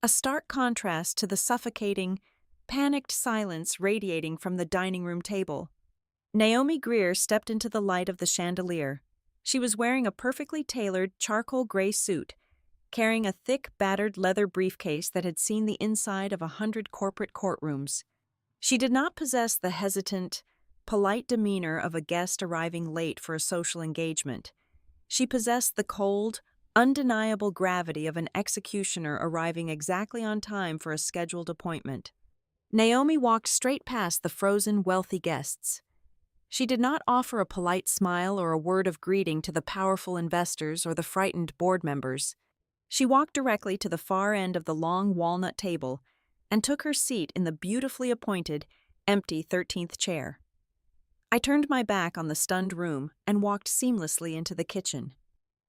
A stark contrast to the suffocating, panicked silence radiating from the dining room table. Naomi Greer stepped into the light of the chandelier. She was wearing a perfectly tailored charcoal gray suit, carrying a thick, battered leather briefcase that had seen the inside of 100 corporate courtrooms. She did not possess the hesitant, polite demeanor of a guest arriving late for a social engagement. She possessed the cold, undeniable gravity of an executioner arriving exactly on time for a scheduled appointment. Naomi walked straight past the frozen, wealthy guests. She did not offer a polite smile or a word of greeting to the powerful investors or the frightened board members. She walked directly to the far end of the long walnut table and took her seat in the beautifully appointed, empty 13th chair. I turned my back on the stunned room and walked seamlessly into the kitchen.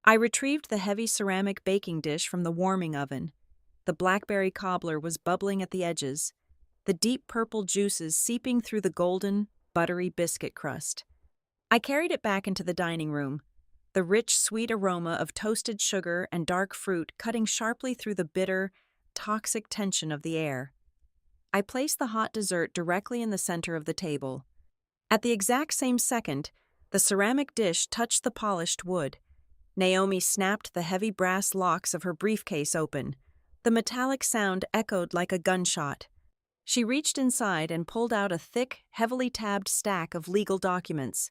I retrieved the heavy ceramic baking dish from the warming oven. The blackberry cobbler was bubbling at the edges, the deep purple juices seeping through the golden, buttery biscuit crust. I carried it back into the dining room, the rich, sweet aroma of toasted sugar and dark fruit cutting sharply through the bitter, toxic tension of the air. I placed the hot dessert directly in the center of the table. At the exact same second, the ceramic dish touched the polished wood. Naomi snapped the heavy brass locks of her briefcase open. The metallic sound echoed like a gunshot. She reached inside and pulled out a thick, heavily tabbed stack of legal documents.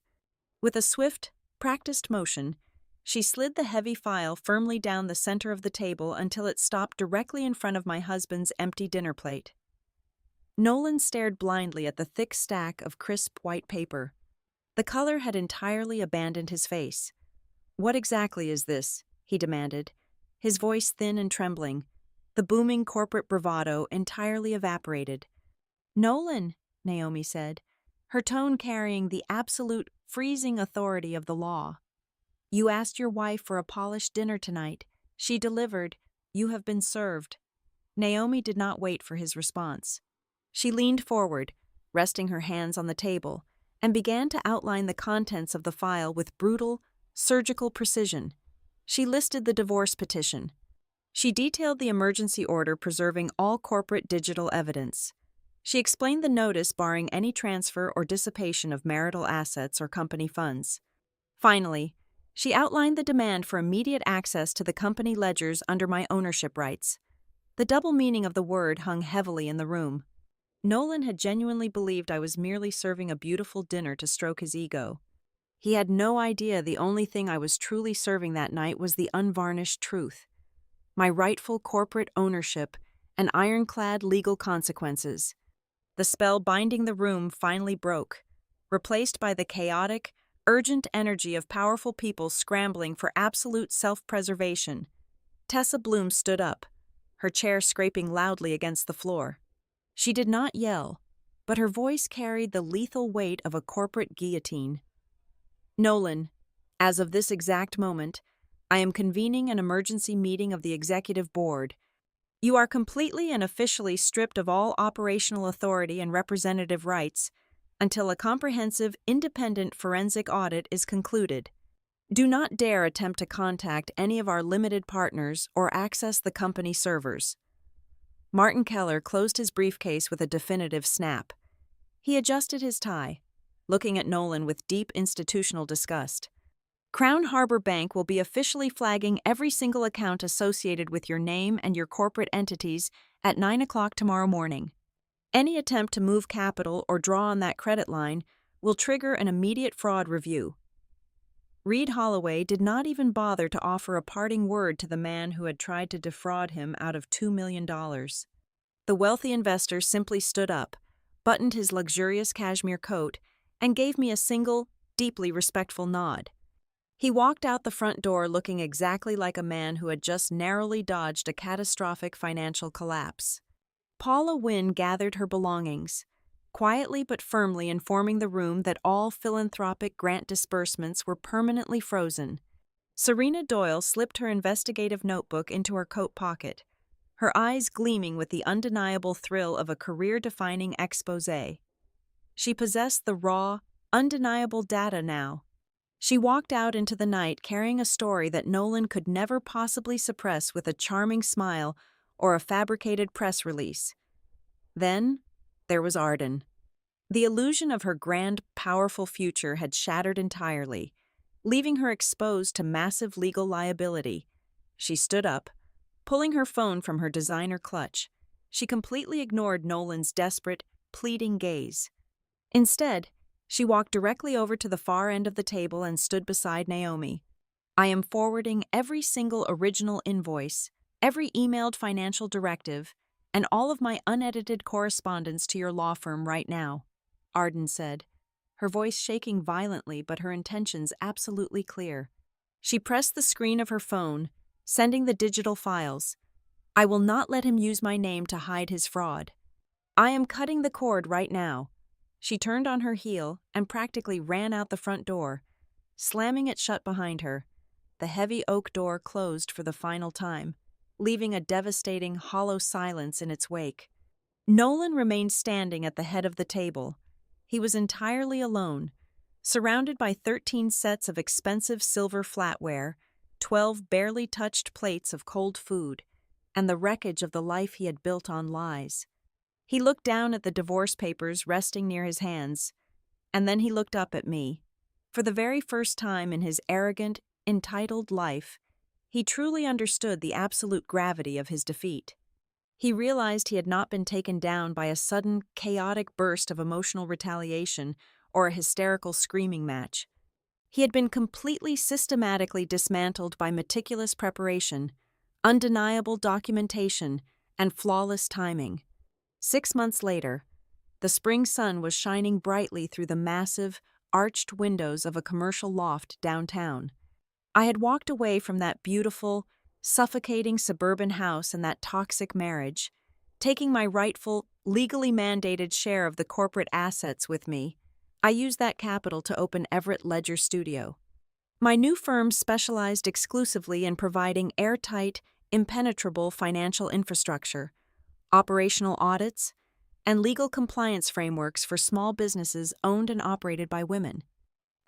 With a swift, practiced motion, She slid the heavy file firmly down the center of the table until it stopped directly in front of my husband's empty dinner plate. Nolan stared blindly at the thick stack of crisp white paper. The color had entirely abandoned his face. "What exactly is this?" he demanded, his voice thin and trembling. The booming corporate bravado entirely evaporated. "Nolan," Naomi said, her tone carrying the absolute, freezing authority of the law. "You asked your wife for a polished dinner tonight. She delivered. You have been served." Naomi did not wait for his response. She leaned forward, resting her hands on the table, and began to outline the contents of the file with brutal, surgical precision. She listed the divorce petition. She detailed the emergency order preserving all corporate digital evidence. She explained the notice barring any transfer or dissipation of marital assets or company funds. Finally, she outlined the demand for immediate access to the company ledgers under my ownership rights. The double meaning of the word hung heavily in the room. Nolan had genuinely believed I was merely serving a beautiful dinner to stroke his ego. He had no idea the only thing I was truly serving that night was the unvarnished truth. My rightful corporate ownership and ironclad legal consequences. The spell binding the room finally broke, replaced by the chaotic, urgent energy of powerful people scrambling for absolute self-preservation. Tessa Bloom stood up, her chair scraping loudly against the floor. She did not yell, but her voice carried the lethal weight of a corporate guillotine. "Nolan, as of this exact moment, I am convening an emergency meeting of the Executive Board. You are completely and officially stripped of all operational authority and representative rights until a comprehensive, independent forensic audit is concluded. Do not dare attempt to contact any of our limited partners or access the company servers." Martin Keller closed his briefcase with a definitive snap. He adjusted his tie, looking at Nolan with deep institutional disgust. "Crown Harbor Bank will be officially flagging every single account associated with your name and your corporate entities at 9 o'clock tomorrow morning. Any attempt to move capital or draw on that credit line will trigger an immediate fraud review." Reed Holloway did not even bother to offer a parting word to the man who had tried to defraud him out of $2 million. The wealthy investor simply stood up, buttoned his luxurious cashmere coat, and gave me a single, deeply respectful nod. He walked out the front door looking exactly like a man who had just narrowly dodged a catastrophic financial collapse. Paula Wynne gathered her belongings, quietly but firmly informing the room that all philanthropic grant disbursements were permanently frozen. Serena Doyle slipped her investigative notebook into her coat pocket, her eyes gleaming with the undeniable thrill of a career-defining exposé. She possessed the raw, undeniable data now. She walked out into the night carrying a story that Nolan could never possibly suppress with a charming smile or a fabricated press release. Then, there was Arden. The illusion of her grand, powerful future had shattered entirely, leaving her exposed to massive legal liability. She stood up, pulling her phone from her designer clutch. She completely ignored Nolan's desperate, pleading gaze. Instead, she walked directly over to the far end of the table and stood beside Naomi. "I am forwarding every single original invoice, every emailed financial directive, and all of my unedited correspondence to your law firm right now," Arden said, her voice shaking violently but her intentions absolutely clear. She pressed the screen of her phone, sending the digital files. "I will not let him use my name to hide his fraud. I am cutting the cord right now." She turned on her heel and practically ran out the front door, slamming it shut behind her. The heavy oak door closed for the final time, leaving a devastating, hollow silence in its wake. Nolan remained standing at the head of the table. He was entirely alone, surrounded by 13 sets of expensive silver flatware, 12 barely touched plates of cold food, and the wreckage of the life he had built on lies. He looked down at the divorce papers resting near his hands, and then he looked up at me. For the very first time in his arrogant, entitled life, he truly understood the absolute gravity of his defeat. He realized he had not been taken down by a sudden, chaotic burst of emotional retaliation or a hysterical screaming match. He had been completely systematically dismantled by meticulous preparation, undeniable documentation, and flawless timing. 6 months later, the spring sun was shining brightly through the massive, arched windows of a commercial loft downtown. I had walked away from that beautiful, suffocating suburban house and that toxic marriage, taking my rightful, legally mandated share of the corporate assets with me. I used that capital to open Everett Ledger Studio. My new firm specialized exclusively in providing airtight, impenetrable financial infrastructure, operational audits, and legal compliance frameworks for small businesses owned and operated by women.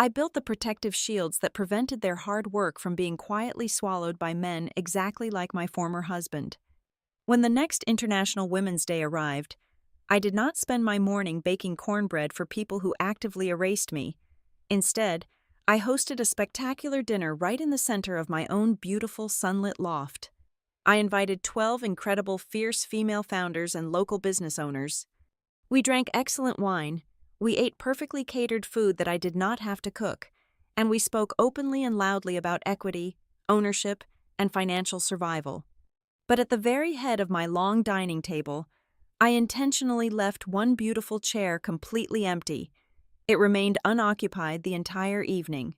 I built the protective shields that prevented their hard work from being quietly swallowed by men exactly like my former husband. When the next International Women's Day arrived, I did not spend my morning baking cornbread for people who actively erased me. Instead, I hosted a spectacular dinner right in the center of my own beautiful sunlit loft. I invited 12 incredible fierce female founders and local business owners. We drank excellent wine, we ate perfectly catered food that I did not have to cook, and we spoke openly and loudly about equity, ownership, and financial survival. But at the very head of my long dining table, I intentionally left one beautiful chair completely empty. It remained unoccupied the entire evening.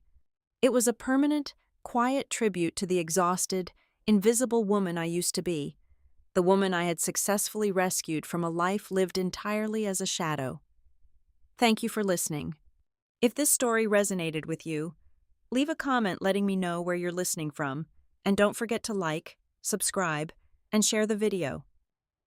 It was a permanent, quiet tribute to the exhausted, invisible woman I used to be, the woman I had successfully rescued from a life lived entirely as a shadow. Thank you for listening. If this story resonated with you, leave a comment letting me know where you're listening from, and don't forget to like, subscribe, and share the video.